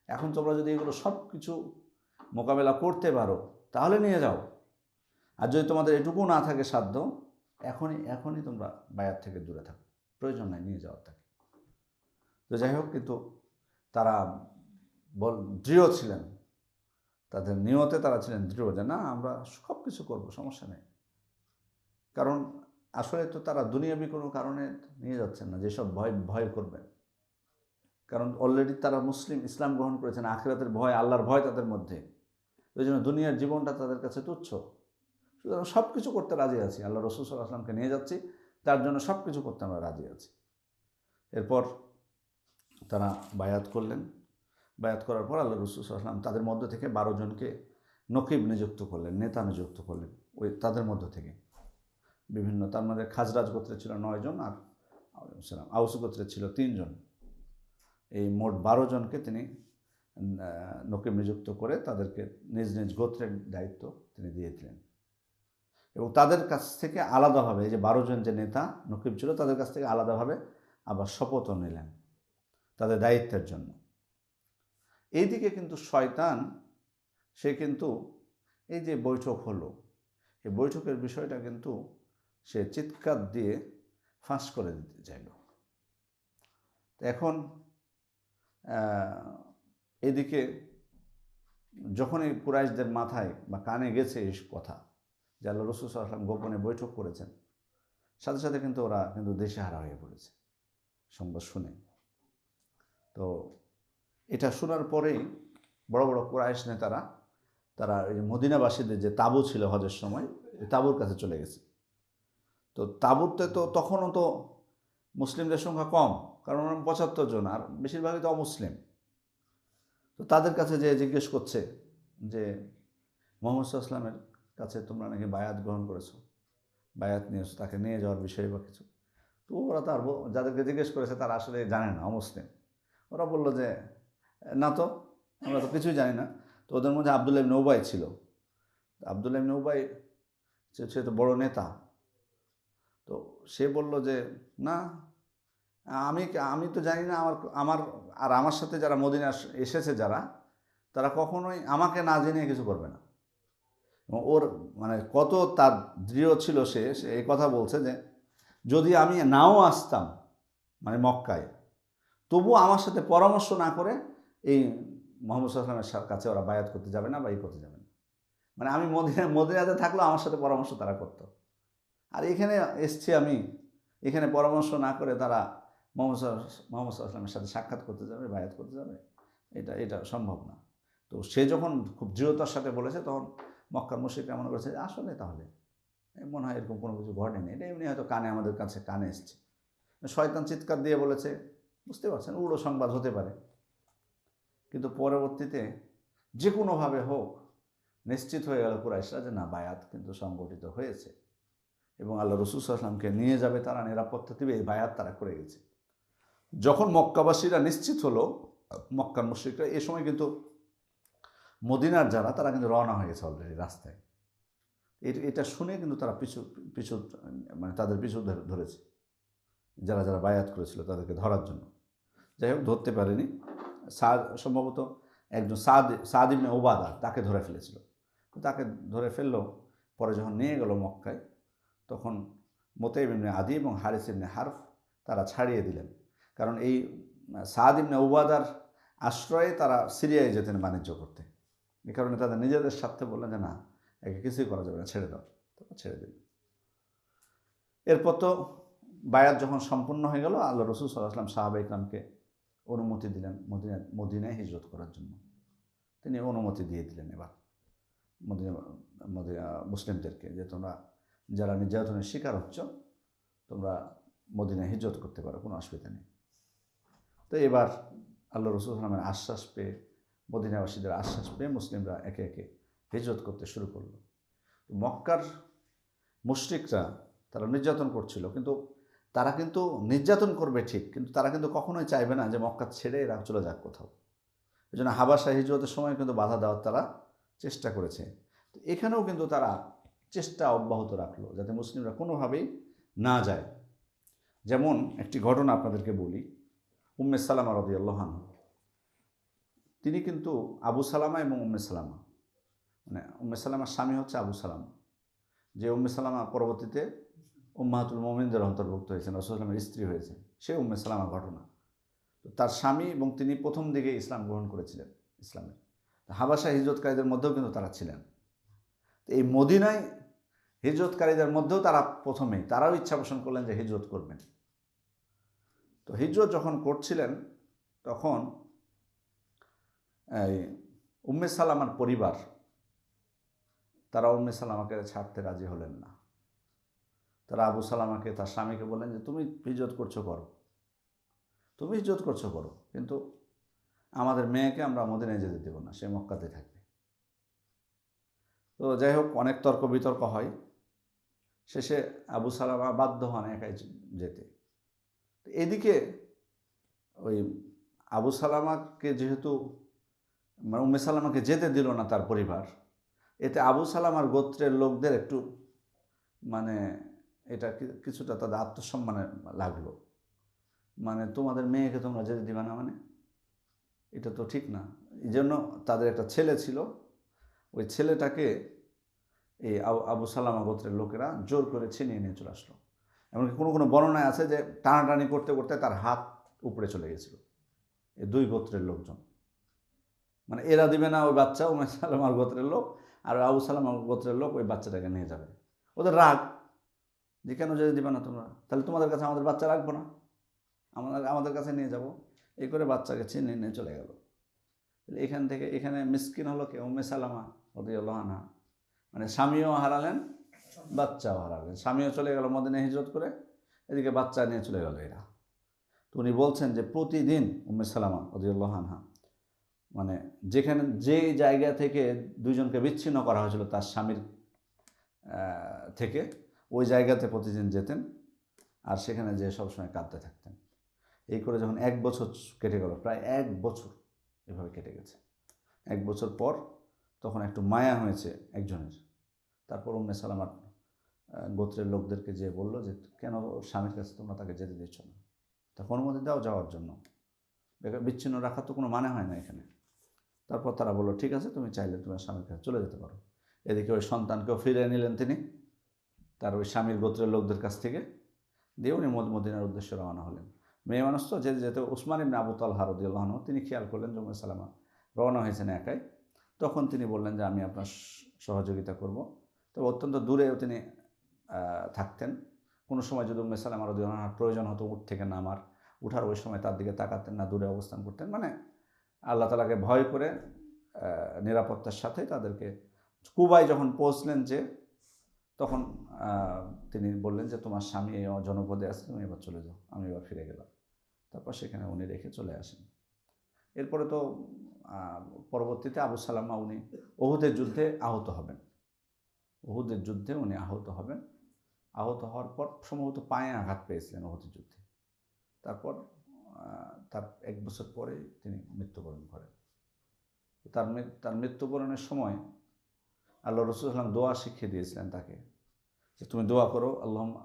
এখন তোমরা যদি এগুলো সব কিছু মোকাবেলা করতে পারো তাহলে নিয়ে যাও, আর যদি তোমাদের এটুকু না থাকে সাধ্য, এখনই তোমরা বায়াত থেকে দূরে থাকো, প্রয়োজন নাই নিয়ে যাওয়ার থাকে। তো যাই হোক, কিন্তু তারা দৃঢ় ছিলেন, তাদের নিয়তে তারা ছিলেন দৃঢ় যে না, আমরা সব কিছু করবো, সমস্যা নেই। কারণ আসলে তো তারা দুনিয়াবি কোনো কারণে নিয়ে যাচ্ছেন না, যেসব ভয় করবেন। কারণ অলরেডি তারা মুসলিম, ইসলাম গ্রহণ করেছেন, আখিরাতের ভয়, আল্লাহর ভয় তাদের মধ্যে, ওই জন্য দুনিয়ার জীবনটা তাদের কাছে তুচ্ছ। সুতরাং সব কিছু করতে রাজি আছি, আল্লাহ রসুল সাল্লাল্লাহু আলাইহি ওয়াসাল্লামকে নিয়ে যাচ্ছি, তার জন্য সব কিছু করতে আমরা রাজি আছি। এরপর তারা বায়াত করলেন। বায়াত করার পর আল্লাহ রসুল সাল্লাল্লাহু আলাইহি ওয়াসাল্লাম তাদের মধ্য থেকে 12 জনকে নকিব নিযুক্ত করলেন, নেতা নিযুক্ত করলেন। ওই তাদের মধ্য থেকে বিভিন্ন, তার মধ্যে খাজরাজ গোত্রে ছিল 9 জন, আর আউস গোত্রে ছিল 3 জন। এই মোট 12 জনকে তিনি নকিব নিযুক্ত করে তাদেরকে নিজ নিজ গোত্রের দায়িত্ব তিনি দিয়েছিলেন। এবং তাদের কাছ থেকে আলাদাভাবে, এই যে 12 জন যে নেতা নকিব ছিল, তাদের কাছ থেকে আলাদাভাবে আবার শপথও নিলেন তাদের দায়িত্বের জন্য। এইদিকে কিন্তু শয়তান, সে কিন্তু এই যে বৈঠক হলো, এই বৈঠকের বিষয়টা কিন্তু সে চিৎকার দিয়ে ফাঁস করে দিতে চাইল। এখন এদিকে যখনই কুরাইশদের মাথায় বা কানে গেছে এই কথা যে আল্লাহ রসুল সাল্লাল্লাহু আলাইহি ওয়াসাল্লাম গোপনে বৈঠক করেছেন, সাথে সাথে কিন্তু ওরা কিন্তু দিশেহারা হয়ে পড়েছে সংবাদ শুনে। তো এটা শোনার পরেই বড় বড় কুরাইশ নেতারা, তারা এই মদিনাবাসীদের যে তাঁবু ছিল হজের সময়, এই তাঁবুর কাছে চলে গেছে। তো তাঁবুতে তো তখনও তো মুসলিমদের সংখ্যা কম, কারণ 75 জন, আর বেশিরভাগই তো অমুসলিম। তো তাদের কাছে যে জিজ্ঞেস করছে যে মুহাম্মদ সাল্লাল্লাহু আলাইহি ওয়াসাল্লামের কাছে তোমরা নাকি বায়াত গ্রহণ করেছো, বায়াত নিয়েছো, তাকে নিয়ে যাওয়ার বিষয়ে বা কিছু। তো ওরা যাদেরকে জিজ্ঞেস করেছে তারা আসলে জানে না, অমুসলিম। ওরা বললো যে না তো, আমরা তো কিছুই জানি না। তো ওদের মধ্যে আবদুল্লাহ ইবনে উবাই ছিল। আবদুল্লাহ ইবনে উবাই সে তো বড় নেতা। তো সে বলল যে না, আমি আমি তো জানি না, আমার আমার আর আমার সাথে যারা মদিনা এসেছে যারা, তারা কখনোই আমাকে না জেনে কিছু করবে না। এবং ওর মানে কত তার দৃঢ় ছিল, সে এই কথা বলছে যে যদি আমি নাও আসতাম মানে মক্কায়, তবু আমার সাথে পরামর্শ না করে এই মোহাম্মদ সাল্লাল্লাহু আলাইহি ওয়াসাল্লামের কাছে ওরা বায়াত করতে যাবে না বা এই করতে যাবে না। মানে আমি মদিনাতে থাকলেও আমার সাথে পরামর্শ তারা করতো। আর এখানে এসছি আমি, এখানে পরামর্শ না করে তারা মোহাম্মদ সাল্লাল্লাহু আলাইহি ওয়াসাল্লামের সাথে সাক্ষাৎ করতে যাবে, বায়াত করতে যাবে, এটা সম্ভব না। তো সে যখন খুব দৃঢ়তার সাথে বলেছে, তখন মক্কার মুশরিকরা মনে করেছে যে আসলে তাহলে মনে হয় এরকম কোনো কিছু ঘটেনি, এটা এমনি হয়তো আমাদের কাছে কানে এসছে। শয়তান চিৎকার দিয়ে বলেছে, বুঝতে পারছেন, উড়ো সংবাদ হতে পারে। কিন্তু পরবর্তীতে যে কোনোভাবে হোক নিশ্চিত হয়ে গেল কুরাইশরা যে না, বায়াত কিন্তু সংগঠিত হয়েছে এবং আল্লাহ রাসূল সাল্লাল্লাহু আলাইহি ওয়াসাল্লামকে নিয়ে যাবে, তারা নিরাপত্তা দেবে, এই বায়াত তারা করে গেছে। যখন মক্কাবাসীরা নিশ্চিত হলো, মক্কার মুশরিকরা, এই সময় কিন্তু মদিনার যারা, তারা কিন্তু রওনা হয়ে গেছে অলরেডি রাস্তায়। এটা শুনে কিন্তু তারা পিছু মানে তাদের পিছু ধরেছে, যারা যারা বায়াত করেছিল তাদেরকে ধরার জন্য। যাই হোক, ধরতে পারেনি। সম্ভবত একজন সাদ ইবনে উবাদা তাকে ধরে ফেলেছিল। তাকে ধরে ফেললো, পরে যখন নিয়ে গেল মক্কায়, তখন মুতাইব ইবনে আদি এবং হারিস ইবনে হারফ তারা ছাড়িয়ে দিলেন। কারণ এই সাদ ইবনে উবাদার আশ্রয়ে তারা সিরিয়ায় যেতেন বাণিজ্য করতে। এই কারণে তাদের নিজেদের স্বার্থে বললেন যে না, একে কিছুই করা যাবে না, ছেড়ে দাও। তারপর ছেড়ে দিল। এরপর তো বায়াত যখন সম্পূর্ণ হয়ে গেল, আল্লাহ রাসূল সাল্লাল্লাহু আলাইহি ওয়াসাল্লাম সাহাবা ইকরামকে অনুমতি দিলেন মদিনায় হিজরত করার জন্য। তিনি অনুমতি দিয়ে দিলেন এবার মদিনা মুসলিমদেরকে, যে তোমরা যারা নির্যাতনের শিকার হচ্ছ, তোমরা মদিনায় হিজরত করতে পারো, কোনো অসুবিধা নেই। তো এবার আল্লাহ রাসূল সাল্লাল্লাহু আলাইহি ওয়াসাল্লামের আশ্বাস পেয়ে, মদিনাবাসীদের আশ্বাস পেয়ে মুসলিমরা একে একে হিজরত করতে শুরু করলো। মক্কার মুশরিকরা তারা নির্যাতন করছিল, কিন্তু তারা কিন্তু নির্যাতন করবে ঠিক, কিন্তু তারা কিন্তু কখনোই চাইবে না যে মক্কা ছেড়ে এরা চলে যাক কোথাও। এই জন্য হাবাসা হিজরতের সময় কিন্তু বাধা দেওয়ার তারা চেষ্টা করেছে। তো এখানেও কিন্তু তারা চেষ্টা অব্যাহত রাখলো যাতে মুসলিমরা কোনোভাবেই না যায়। যেমন একটি ঘটনা আপনাদেরকে বলি, উম্মে সালামা রাদিয়াল্লাহু আনহা, তিনি কিন্তু আবু সালামা এবং উম্মে সালামা, মানে উম্মে সালামার স্বামী হচ্ছে আবু সালামা, যে উম্মে সালামা পরবর্তীতে উম্মাহাতুল মুমিনদের অন্তর্ভুক্ত হয়েছেন, রাসূল সাল্লাল্লাহু আলাইহি ওয়াসাল্লামের স্ত্রী হয়েছেন, সে উম্মে সালামার ঘটনা। তো তার স্বামী এবং তিনি প্রথম দিকে ইসলাম গ্রহণ করেছিলেন, ইসলামের হাবাসা হিজরতকারীদের মধ্যেও কিন্তু তারা ছিলেন। তো এই মদিনায় হিজরতকারীদের মধ্যেও তারা প্রথমেই তারাও ইচ্ছা পোষণ করলেন যে হিজরত করবেন। তো হিজরত যখন করছিলেন, তখন এই উম্মে সালামার পরিবার, তারা উম্মে সালামাকে ছাড়তে রাজি হলেন না। তারা আবু সালামাকে, তার স্বামীকে বললেন যে তুমি হিজরত করছো করো, তুমি হিজরত করছো করো, কিন্তু আমাদের মেয়েকে আমরা মদিনায় যেতে দেব না, সে মক্কাতে থাকবে। তো যাই হোক, অনেক তর্ক বিতর্ক হয়, শেষে আবু সালামা বাধ্য হন একাই যেতে। এদিকে ওই আবু সালামাকে যেহেতু মানে উম্মে সালামাকে যেতে দিল না তার পরিবার, এতে আবু সালামার গোত্রের লোকদের একটু মানে এটা কিছুটা তাদের আত্মসম্মানে লাগলো। মানে তোমাদের মেয়েকে তোমরা যেতে দিবা না, মানে এটা তো ঠিক না। এই জন্য তাদের একটা ছেলে ছিল, ওই ছেলেটাকে এই আবু সালামা গোত্রের লোকেরা জোর করে ছিনিয়ে নিয়ে চলে আসলো। এমনকি কোনো কোনো বর্ণনায় আছে যে টানাটানি করতে করতে তার হাত উপরে চলে গেছিল এই দুই গোত্রের লোকজন। মানে এরা দিবে না ওই বাচ্চা, উম্মে সালামার গোত্রের লোক আর আবু সালামার গোত্রের লোক ওই বাচ্চাটাকে নিয়ে যাবে। ওদের রাগ যে কেন যেতে দিবে না তোমরা, তাহলে তোমাদের কাছে আমাদের বাচ্চা রাখবো না, আমাদের কাছে নিয়ে যাব। এই করে বাচ্চাকে ছিনিয়ে নিয়ে চলে গেল। এখান থেকে এখানে মিসকিন হলো কে, উম্মে সালামা রাদিয়াল্লাহু আনহা, মানে স্বামীও হারালেন, বাচ্চাও হারালেন। স্বামীও চলে গেল মদিনায় হিজরত করে, এদিকে বাচ্চা নিয়ে চলে গেল এরা। তো উনি বলছেন যে প্রতিদিন উম্মে সালামা রাদিয়াল্লাহু আনহা মানে যেখানে যে জায়গা থেকে দুইজনকে বিচ্ছিন্ন করা হয়েছিল তার স্বামীর থেকে, ওই জায়গাতে প্রতিদিন যেতেন আর সেখানে যেয়ে সবসময় কাঁদতে থাকতেন। এই করে যখন 1 বছর কেটে গেল, প্রায় 1 বছর এভাবে কেটে গেছে, 1 বছর পর তখন একটু মায়া হয়েছে একজনের। তারপর উম্মে সালামার গোত্রের লোকদেরকে যেয়ে বলল যে কেন স্বামীর কাছে তোমরা তাকে যেতে দিচ্ছ না, তাকে অনুমতি দাও যাওয়ার জন্য, বিচ্ছিন্ন রাখার তো কোনো মানে হয় না এখানে। তারপর তারা বললো ঠিক আছে, তুমি চাইলে তোমার স্বামীর কাছে চলে যেতে পারো। এদিকে ওই সন্তানকেও ফিরিয়ে নিলেন তিনি তার ওই স্বামীর গোত্রের লোকদের কাছ থেকে, দিয়ে উনি মদিনার উদ্দেশ্যে রওনা হলেন। মেয়ে মানুষ তো যেতে যেতে উসমান ইবনে আবু তালহা রাদিয়াল্লাহু আনহু তিনি খেয়াল করলেন যে উম্মে সালামা রওনা হয়েছেন একাই। তখন তিনি বললেন যে আমি আপনার সহযোগিতা করব। তবে অত্যন্ত দূরেও তিনি থাকতেন। কোনো সময় যদি উম্মে সালামা রাদিয়াল্লাহু আনহার প্রয়োজন হতো উঠ থেকে নামার, উঠার ওই সময় তার দিকে তাকাতেন না, দূরে অবস্থান করতেন। মানে আল্লাহ তাআলাকে ভয় করে নিরাপত্তার সাথে তাদেরকে কুবায় যখন পৌঁছলেন যে তখন তিনি বললেন যে তোমার স্বামী এই জনপদে আছে, তুমি এবার চলে যাও, আমি এবার ফিরে গেলাম। তারপর সেখানে উনি রেখে চলে আসেন। এরপরে তো পরবর্তীতে আবু সালামা উনি উহুদের যুদ্ধে আহত হবেন। উহুদের যুদ্ধে উনি আহত হবেন। আহত হওয়ার পর সম্ভবত পায়ে আঘাত পেয়েছিলেন উহুদের যুদ্ধে। তারপর তার 1 বছর পরে তিনি মৃত্যুবরণ করেন। তার মৃত্যুবরণের সময় আল্লাহ রাসূল সাল্লাল্লাহু আলাইহি ওয়াসাল্লাম দোয়া শিখিয়ে দিয়েছিলেন তাকে যে তুমি দোয়া করো আল্লাহুম্মা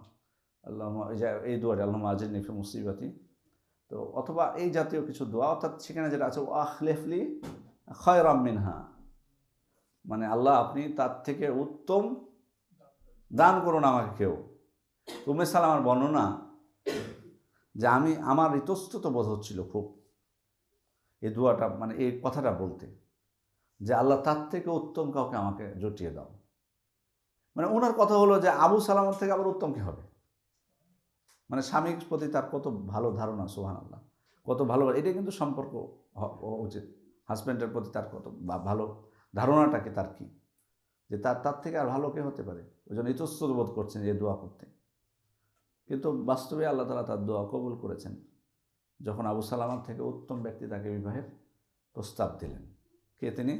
এই দোয়াটা আল্লাহুম্মা আজিরনি ফি মুসিবাতি, তো অথবা এই জাতীয় কিছু দোয়া, অর্থাৎ সেখানে যেটা আছে আখলিফলি খায়রাম মিনহা, মানে আল্লাহ আপনি তার থেকে উত্তম দান করুন আমাকে কেউ। উম্মে সালামার বর্ণনা যে আমার ইতস্তত বোধ হচ্ছিল খুব এই দোয়াটা, মানে এই কথাটা বলতে, যে আল্লাহ তার থেকে উত্তম কাউকে আমাকে জুটিয়ে দাও। মানে ওনার কথা হলো যে আবু সালামার থেকে আবার উত্তম কি হবে, মানে স্বামীর প্রতি তার কত ভালো ধারণা, সুবহানাল্লাহ, কত ভালো, এটা কিন্তু সম্পর্ক হওয়া উচিত। হাজব্যান্ডের প্রতি তার কত ভালো ধারণাটাকে তার কি, যে তার থেকে আর ভালো কে হতে পারে। ওই জন্য ইতস্তত বোধ করছেন এই দোয়া করতে। কিন্তু বাস্তবে আল্লাহ তাআলা তার দোয়া কবুল করেছেন যখন আবু সালামার থেকে উত্তম ব্যক্তি তাকে বিবাহের প্রস্তাব দিলেন। কে তিনি?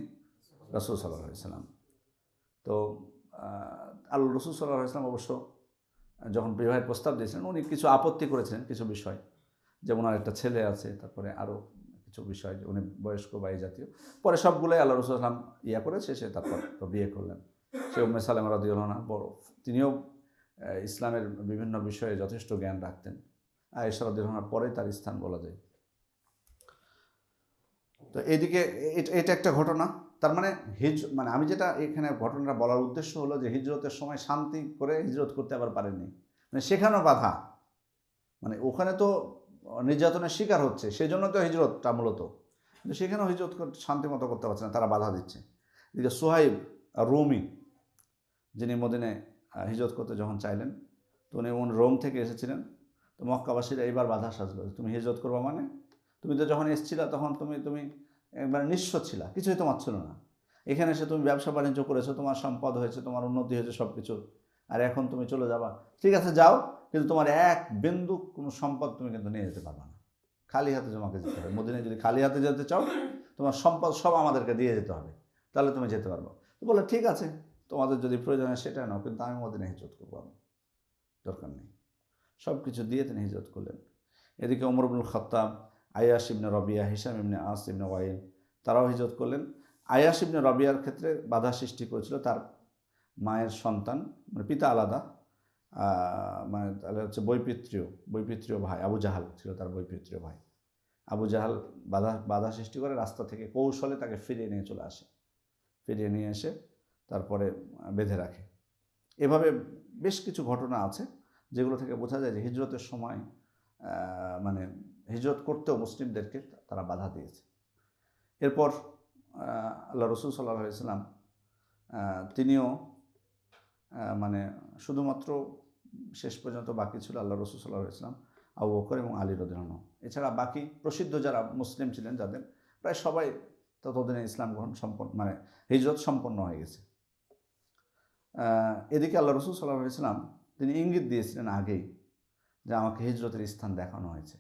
রাসূল সাল্লাল্লাহু আলাইহি ওয়াসাল্লাম। তো আল্লাহ রাসূল সাল্লাল্লাহু আলাইহি ওয়াসাল্লাম অবশ্য যখন বিবাহের প্রস্তাব দিয়েছিলেন উনি কিছু আপত্তি করেছিলেন, কিছু বিষয়, যেমন আর একটা ছেলে আছে, তারপরে আরও কিছু বিষয়, উনি বয়স্ক বা এই জাতীয়। পরে সবগুলোই আল্লাহ রাসূল সাল্লাল্লাহু আলাইহি ওয়াসাল্লাম করে শেষে তারপর তো বিয়ে করলেন। সে উম্মে সালামা রাদিয়াল্লাহু আনহা বড়, তিনিও ইসলামের বিভিন্ন বিষয়ে যথেষ্ট জ্ঞান রাখতেন। আয়েশা রাদিয়াল্লাহু আনহার পরে তার স্থান বলা যায়। তো এইদিকে এটা একটা ঘটনা। তার মানে মানে আমি যেটা এখানে ঘটনাটা বলার উদ্দেশ্য হলো যে হিজরতের সময় শান্তি করে হিজরত করতে আবার পারেননি, মানে সেখানেও বাধা, মানে ওখানে তো নির্যাতনের শিকার হচ্ছে, সেই জন্য তো হিজরতটা মূলত, কিন্তু সেখানেও হিজরত শান্তি মতো করতে পারছে না, তারা বাধা দিচ্ছে। এদিকে সুহাইব রুমি, যিনি মদিনায় হিজরত করতে যখন চাইলেন, তো উনি রোম থেকে এসেছিলেন। তো মক্কাবাসীরা এইবার বাধা সাজলো, তুমি হিজরত করবা মানে, তুমি তো যখন এসেছিলা তখন তুমি একবার নিঃস্ব ছিলা, কিছুই তোমার ছিল না। এখানে এসে তুমি ব্যবসা বাণিজ্য করেছো, তোমার সম্পদ হয়েছে, তোমার উন্নতি হয়েছে সব কিছু, আর এখন তুমি চলে যাবা। ঠিক আছে যাও, কিন্তু তোমার এক বিন্দু কোনো সম্পদ তুমি কিন্তু নিয়ে যেতে পারবা না, খালি হাতে তোমাকে যেতে হবে। মদিনায় যদি খালি হাতে যেতে চাও, তোমার সম্পদ সব আমাদেরকে দিয়ে যেতে হবে, তাহলে তুমি যেতে পারবো। তো বলে ঠিক আছে, তোমাদের যদি প্রয়োজন হয় সেটা নাও, কিন্তু আমি মদিনায় হিজরত করবো, আমি দরকার নেই। সব কিছু দিয়ে তিনি হিজরত করলেন। এদিকে ওমর ইবনুল খাত্তাব, আয়াশ ইবনে রবিয়া, হিশাম ইবনে আস ইবনে ওয়াইল, তারাও হিজরত করলেন। আয়াশ ইবনে রবিয়ার ক্ষেত্রে বাধা সৃষ্টি করেছিল তার মায়ের সন্তান, মানে পিতা আলাদা, মানে তাহলে হচ্ছে বৈপিত্রীয় ভাই আবু জাহাল ছিল তার বৈপিত্রীয় ভাই। আবু জাহাল বাধা সৃষ্টি করে রাস্তা থেকে কৌশলে তাকে ফিরিয়ে নিয়ে চলে আসে, ফিরিয়ে নিয়ে এসে তারপরে বেঁধে রাখে। এভাবে বেশ কিছু ঘটনা আছে যেগুলো থেকে বোঝা যায় যে হিজরতের সময় মানে হিজরত করতেও মুসলিমদেরকে তারা বাধা দিয়েছে। এরপর আল্লাহ রাসূল সাল্লাল্লাহু আলাইহি ওয়াসাল্লাম তিনিও মানে শুধুমাত্র শেষ পর্যন্ত বাকি ছিল আল্লাহ রাসূল সাল্লাল্লাহু আলাইহি ওয়াসাল্লাম, আবু বকর এবং আলী রাদিয়াল্লাহু আনহু। এছাড়া বাকি প্রসিদ্ধ যারা মুসলিম ছিলেন যাদের, প্রায় সবাই ততদিনে ইসলাম গ্রহণ মানে হিজরত সম্পন্ন হয়ে গেছে। এদিকে আল্লাহ রাসূল সাল্লাল্লাহু আলাইহি ওয়াসাল্লাম তিনি ইঙ্গিত দিয়েছিলেন আগেই যে আমাকে হিজরতের স্থান দেখানো হয়েছে,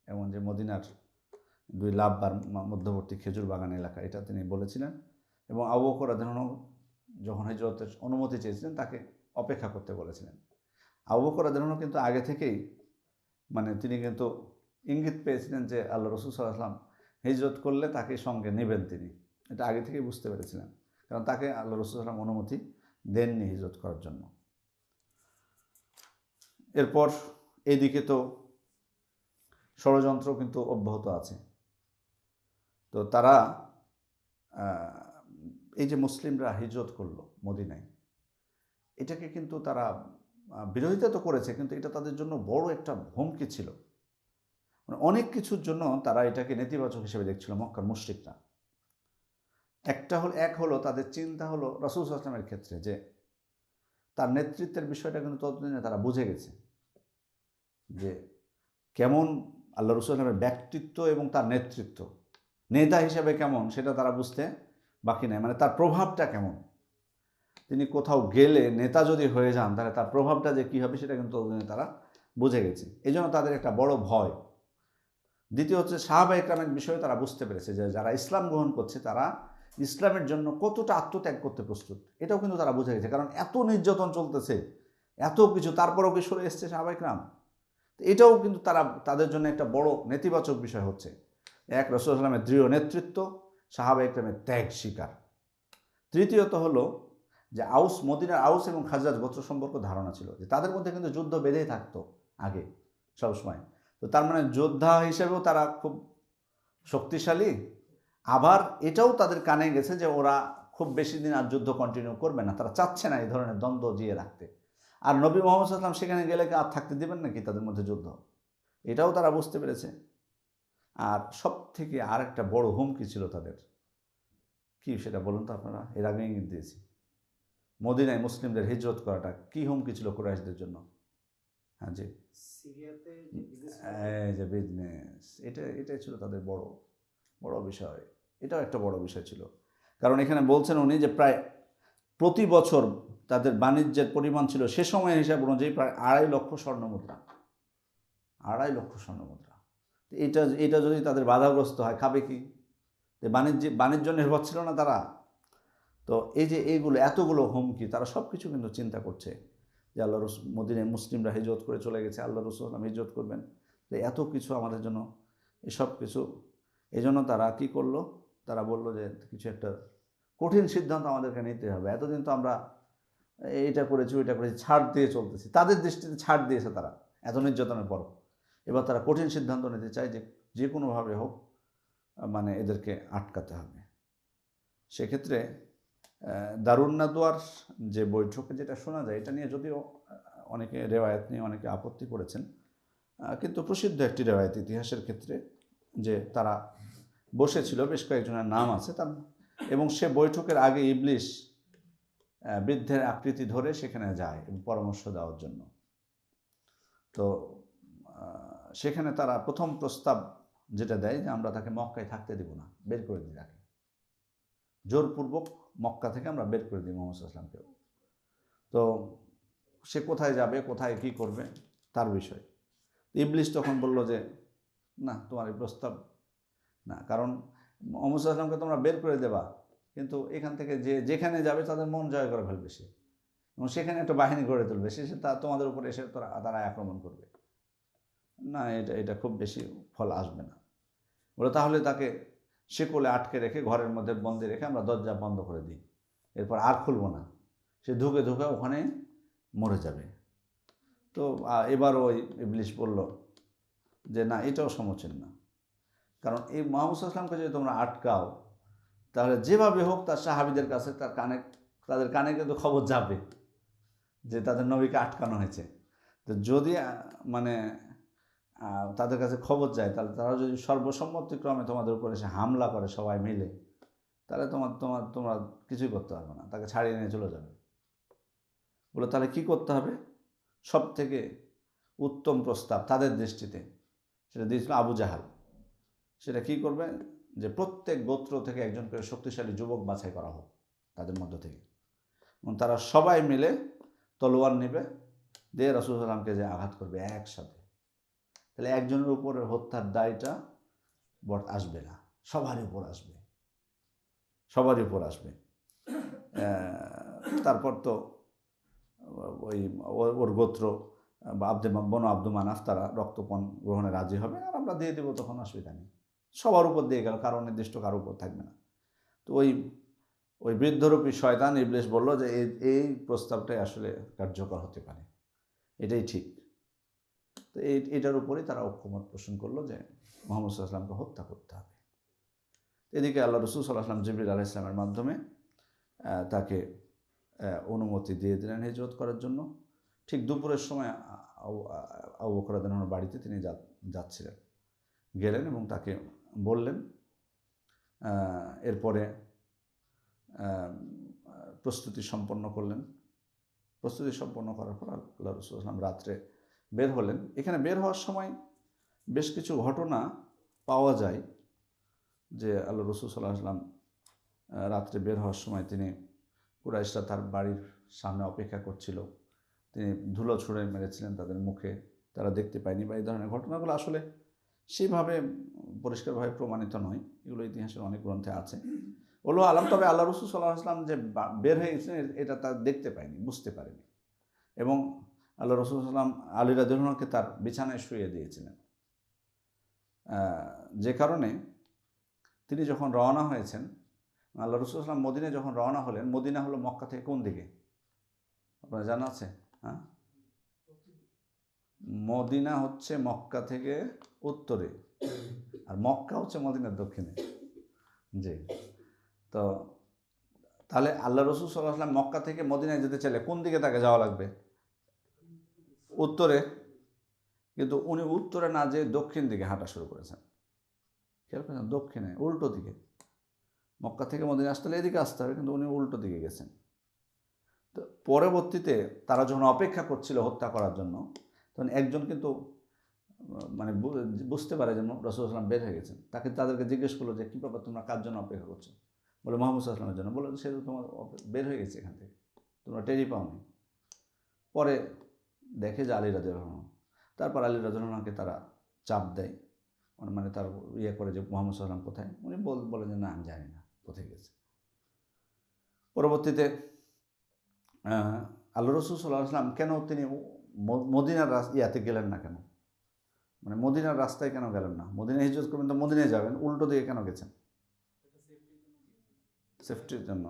এবং যে মদিনার 2 লাববার মধ্যবর্তী খেজুর বাগান এলাকা, এটা তিনি বলেছিলেন। এবং আবু বকর রাদিয়াল্লাহু আনহু যখন হিজরতের অনুমতি চেয়েছিলেন তাকে অপেক্ষা করতে বলেছিলেন। আবু বকর রাদিয়াল্লাহু আনহু কিন্তু আগে থেকেই মানে তিনি কিন্তু ইঙ্গিত পেয়েছিলেন যে আল্লাহ রাসূল সাল্লাল্লাহু আলাইহি ওয়াসাল্লাম হিজরত করলে তাকে সঙ্গে নেবেন তিনি, এটা আগে থেকেই বুঝতে পেরেছিলেন, কারণ তাকে আল্লাহ রাসূল সাল্লাল্লাহু আলাইহি ওয়াসাল্লাম অনুমতি দেননি হিজরত করার জন্য। এরপর এইদিকে তো ষড়যন্ত্র কিন্তু অব্যাহত আছে। তো তারা এই যে মুসলিমরা হিজরত করলো মদিনায়, এটাকে কিন্তু তারা বিরোধিতা তো করেছে, কিন্তু এটা তাদের জন্য বড় একটা হুমকি ছিল। মানে অনেক কিছুর জন্য তারা এটাকে নেতিবাচক হিসেবে দেখছিল মক্কার মুশরিকরা। এক হলো তাদের চিন্তা হলো রাসূল সাল্লাল্লাহু আলাইহি ওয়াসাল্লামের ক্ষেত্রে যে তার নেতৃত্বের বিষয়টা কিন্তু ততদিনে তারা বুঝে গেছে যে কেমন আল্লাহ রাসূল সাল্লাল্লাহু আলাইহি ওয়াসাল্লামের ব্যক্তিত্ব এবং তার নেতৃত্ব, নেতা হিসেবে কেমন সেটা তারা বুঝতে বাকি নাই। মানে তার প্রভাবটা কেমন, তিনি কোথাও গেলে নেতা যদি হয়ে যান তাহলে তার প্রভাবটা যে কী হবে সেটা কিন্তু ততদিনে তারা বুঝে গেছে। এই জন্য তাদের একটা বড় ভয়। দ্বিতীয় হচ্ছে সাহাবা ইকরামের বিষয়ে তারা বুঝতে পেরেছে যে যারা ইসলাম গ্রহণ করছে তারা ইসলামের জন্য কতটা আত্মত্যাগ করতে প্রস্তুত, এটাও কিন্তু তারা বুঝে গেছে। কারণ এত নির্যাতন চলতেছে, এত কিছু, তারপরেও কি সরে এসছে সাহাবা ইকরাম। এটাও কিন্তু তাদের জন্য একটা বড় নেতিবাচক বিষয় হচ্ছে। এক, রাসূল সাল্লাল্লাহু আলাইহি ওয়াসাল্লামের দৃঢ় নেতৃত্ব, সাহাবা ইকরামের ত্যাগ স্বীকার। তৃতীয়ত হলো যে মদিনার আউস এবং খাজরাজ গোত্র সম্পর্ক ধারণা ছিল যে তাদের মধ্যে কিন্তু যুদ্ধ বেঁধেই থাকতো আগে সবসময়। তো তার মানে যোদ্ধা হিসেবেও তারা খুব শক্তিশালী, আবার এটাও তাদের কানে গেছে যে ওরা খুব বেশি দিন আর যুদ্ধ কন্টিনিউ করবে না, তারা চাচ্ছে না এই ধরনের দ্বন্দ্ব জিয়ে রাখতে। আর নবী মুহাম্মদ সাল্লাল্লাহু আলাইহি ওয়াসাল্লাম সেখানে গেলে আর থাকতে দেবেন নাকি তাদের মধ্যে যুদ্ধ, এটাও তারা বুঝতে পেরেছে। আর সব থেকে আর একটা বড় হুমকি ছিল তাদের, কি সেটা বলুন তো আপনারা, এর আগে ইঙ্গিত দিয়েছি। মদিনায় মুসলিমদের হিজরত করাটা কি হুমকি ছিল কুরাইশদের জন্য? হ্যাঁ জি, এই যে বিজনেস, এটাই ছিল তাদের বড় বড় বিষয়। এটাও একটা বড় বিষয় ছিল, কারণ এখানে বলছেন উনি যে প্রায় প্রতি বছর তাদের বাণিজ্যের পরিমাণ ছিল সে সময়ের হিসাব অনুযায়ী প্রায় 2.5 লক্ষ স্বর্ণমুদ্রা। 2.5 লক্ষ স্বর্ণমুদ্রা। এটা যদি তাদের বাধাগ্রস্ত হয়, খাবে কি? বাণিজ্য নির্ভর ছিল না তারা। তো এই যে এইগুলো এতগুলো হুমকি, তারা সব কিছু কিন্তু চিন্তা করছে যে আল্লাহ রসুল মদিনায় মুসলিমরা হিজরত করে চলে গেছে, আল্লাহ রসুল হিজরত করবেন, তো এত কিছু আমাদের জন্য, এসব কিছু। এই জন্য তারা কী করলো, তারা বলল যে কিছু একটা কঠিন সিদ্ধান্ত আমাদেরকে নিতে হবে। এতদিন তো আমরা এইটা করেছি ওইটা করেছি, ছাড় দিয়ে চলতেছি, তাদের দৃষ্টিতে ছাড় দিয়েছে তারা এত নির্যাতনের পর। এবার তারা কঠিন সিদ্ধান্ত নিতে চায় যে কোনোভাবে হোক মানে এদেরকে আটকাতে হবে। সেক্ষেত্রে দারুন নাদওয়ার যে বৈঠকে যেটা শোনা যায়, এটা নিয়ে যদিও অনেকে রেওয়ায়েত নিয়ে অনেকে আপত্তি করেছেন, কিন্তু প্রসিদ্ধ একটি রেওয়ায়েত ইতিহাসের ক্ষেত্রে যে তারা বসেছিল, বেশ কয়েকজনের নাম আছে তার, এবং সে বৈঠকের আগে ইবলিশ বৃদ্ধের আকৃতি ধরে সেখানে যায় পরামর্শ দেওয়ার জন্য। তো সেখানে তারা প্রথম প্রস্তাব যেটা দেয় যে আমরা তাকে মক্কায় থাকতে দেব না, বের করে দিই, তাকে জোরপূর্বক মক্কা থেকে আমরা বের করে দিই মুহাম্মদ সাল্লাল্লাহু আলাইহি ওয়াসাল্লামকে। তো সে কোথায় যাবে, কোথায় কি করবে তার বিষয়। ইবলিশ তখন বলল যে না, তোমার এই প্রস্তাব না, কারণ মুহাম্মদ সাল্লাল্লাহু আলাইহি ওয়াসাল্লামকে তোমরা বের করে দেবা, কিন্তু এখান থেকে যেখানে যাবে তাদের মন জয় করে ফেলবে সে, এবং সেখানে একটা বাহিনী গড়ে তুলবে, সে তোমাদের উপরে এসে তারা আক্রমণ করবে। না, এটা খুব বেশি ফল আসবে না। বলে তাহলে তাকে শিকলে আটকে রেখে ঘরের মধ্যে বন্দি রেখে আমরা দরজা বন্ধ করে দিই, এরপর আর খুলব না, সে ধুকে ধুকে ওখানে মরে যাবে। তো এবার ওই ইবলিশ বলল যে না, এটাও সমীচীন না, কারণ এই মুহাম্মদ সাল্লাল্লাহু আলাইহি ওয়াসাল্লামকে যদি তোমরা আটকাও তাহলে যেভাবে হোক তার সাহাবীদের কাছে তাদের কানে কিন্তু খবর যাবে যে তাদের নবীকে আটকানো হয়েছে। তো যদি মানে তাদের কাছে খবর যায়, তাহলে তারা যদি সর্বসম্মতিক্রমে তোমাদের উপর এসে হামলা করে সবাই মিলে, তাহলে তোমরা কিছুই করতে পারবে না, তাকে ছাড়িয়ে নিয়ে চলে যাবে। বলে তাহলে কি করতে হবে? সব থেকে উত্তম প্রস্তাব তাদের দৃষ্টিতে সেটা দিয়েছিল আবু জাহাল। সেটা কি করবে, যে প্রত্যেক গোত্র থেকে একজন করে শক্তিশালী যুবক বাছাই করা হোক তাদের মধ্য থেকে, এবং তারা সবাই মিলে তলোয়ার নেবে, দিয়ে রাসূল সাল্লাল্লাহু আলাইহি ওয়াসাল্লামকে যে আঘাত করবে একসাথে। তাহলে একজনের উপরে হত্যার দায়টা আসবে না, সবারই উপর আসবে। তারপর তো ওই ওর গোত্র বা বনু আব্দু মানাফ তারা রক্তপণ গ্রহণে রাজি হবে, আর আমরা দিয়ে দেবো, তখন অসুবিধা নেই। সবার উপর দিয়ে গেল, কারো নির্দিষ্ট কারো উপর থাকবে না। তো ওই বৃদ্ধরূপী শয়তান ইবলিস বলল যে এই প্রস্তাবটাই আসলে কার্যকর হতে পারে, এটাই ঠিক। তো এটার উপরেই তারা ঐক্যমত পোষণ করলো যে মুহাম্মদ সাল্লাল্লাহু আলাইহি ওয়াসাল্লামকে হত্যা করতে হবে। এদিকে আল্লাহ রাসূল সাল্লাল্লাহু আলাইহি ওয়াসাল্লাম জিবরিল আলাইহিস সালামের মাধ্যমে তাকে অনুমতি দিয়ে দিলেন হিজরত করার জন্য। ঠিক দুপুরের সময় আবু বকর রাদিয়াল্লাহু আনহুর বাড়িতে তিনি যাচ্ছিলেন, গেলেন এবং তাকে বললেন। এরপরে প্রস্তুতি সম্পন্ন করলেন। প্রস্তুতি সম্পন্ন করার পর আল্লাহ রাসূল সাল্লাল্লাহু আলাইহি ওয়াসাল্লাম রাত্রে বের হলেন। এখানে বের হওয়ার সময় বেশ কিছু ঘটনা পাওয়া যায় যে আল্লাহ রাসূল সাল্লাল্লাহু আলাইহি ওয়াসাল্লাম রাত্রে বের হওয়ার সময় তিনি কুরাইশরা তার বাড়ির সামনে অপেক্ষা করছিল, তিনি ধুলো ছুঁড়ে মেরেছিলেন তাদের মুখে, তারা দেখতে পায়নি, বা এই ধরনের ঘটনাগুলো আসলে সেইভাবে পরিষ্কারভাবে প্রমাণিত নয়, এগুলো ইতিহাসের অনেক গ্রন্থে আছে। ওলো আলাম, তবে আল্লাহ রাসূল সাল্লাল্লাহু আলাইহি ওয়াসাল্লাম যে বের হয়ে গেছিলেন এটা তার দেখতে পায়নি, বুঝতে পারেনি। এবং আল্লাহ রাসূল সাল্লাল্লাহু আলাইহি ওয়াসাল্লাম আলী রাদিয়াল্লাহু আনহুকে তার বিছানায় শুইয়ে দিয়েছিলেন, যে কারণে তিনি যখন রওনা হয়েছেন, আল্লাহ রাসূল সাল্লাল্লাহু আলাইহি ওয়াসাল্লাম মদিনায় যখন রওনা হলেন, মদিনা হলো মক্কা থেকে কোন দিকে আপনার জানা আছে? হ্যাঁ, মদিনা হচ্ছে মক্কা থেকে উত্তরে, আর মক্কা হচ্ছে মদিনার দক্ষিণে। জি, তো তাহলে আল্লাহ রাসূল সাল্লাল্লাহু আলাইহি ওয়াসাল্লাম মক্কা থেকে মদিনায় যেতে চাইলে কোন দিকে তাকে যাওয়া লাগবে? উত্তরে। কিন্তু উনি উত্তরে না যেয়ে দক্ষিণ দিকে হাঁটা শুরু করেছেন। খেয়াল করেছেন? দক্ষিণে, উল্টো দিকে। মক্কা থেকে মদিনা আসতে হলে এদিকে আসতে হবে, কিন্তু উনি উল্টো দিকে গেছেন। তো পরবর্তীতে তারা যখন অপেক্ষা করছিল হত্যা করার জন্য, তখন একজন কিন্তু মানে বুঝতে পারে যে রাসূল সাল্লাল্লাহু আলাইহি ওয়াসাল্লাম বের হয়ে গেছেন। তাদেরকে জিজ্ঞেস করলো যে কী ব্যাপার, তোমরা কার জন্য অপেক্ষা করছো? বলে মুহাম্মদ সাল্লাল্লাহু আলাইহি ওয়াসাল্লামের জন্য। বলে সে তো তোমার বের হয়ে গেছে এখান থেকে, তোমরা টেরই পাওনি। পরে দেখে যে আলী রাদিয়াল্লাহু আনহু। তারপর আলী রাদিয়াল্লাহু আনহুকে তারা চাপ দেয়, মানে তার করে যে মুহাম্মদ সাল্লাল্লাহু আলাইহি ওয়াসাল্লাম কোথায়। উনি বলে যে না, আমি জানি না কোথায় গেছে। পরবর্তীতে আল্লাহ রাসূল সাল্লাল্লাহু আলাইহি ওয়াসাল্লাম কেন তিনি মদিনার ইয়াতে গেলেন না, কেন মানে মদিনার রাস্তায় কেন গেলেন না? মদিনায় হিজরত করবেন তো মদিনায় যাবেন, উল্টো দিকে কেন গেছেন? সেফটির জন্য।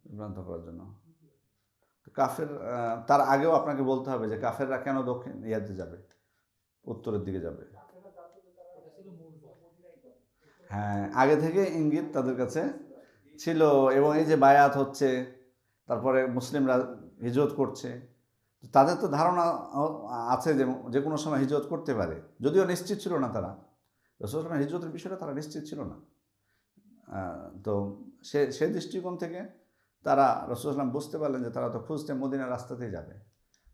বিভ্রান্ত করার জন্য। কাফের তার আগেও আপনাকে বলতে হবে যে কাফেররা কেন দক্ষিণ ইয়াতে যাবে, উত্তরের দিকে যাবে। হ্যাঁ, আগে থেকে ইঙ্গিত তাদের কাছে ছিল, এবং এই যে বায়াত হচ্ছে, তারপরে মুসলিমরা হিজরত করছে, তাদের তো ধারণা আছে যে কোনো সময় হিজরত করতে পারে, যদিও নিশ্চিত ছিল না তারা। রাসূল সাল্লাল্লাহু আলাইহি ওয়াসাল্লাম হিজরতের বিষয়টা তারা নিশ্চিত ছিল না। তো সে দৃষ্টিকোণ থেকে তারা রাসূল সাল্লাল্লাহু আলাইহি ওয়াসাল্লাম বুঝতে পারলেন যে তারা তো খুঁজতে মদিনার রাস্তাতেই যাবে,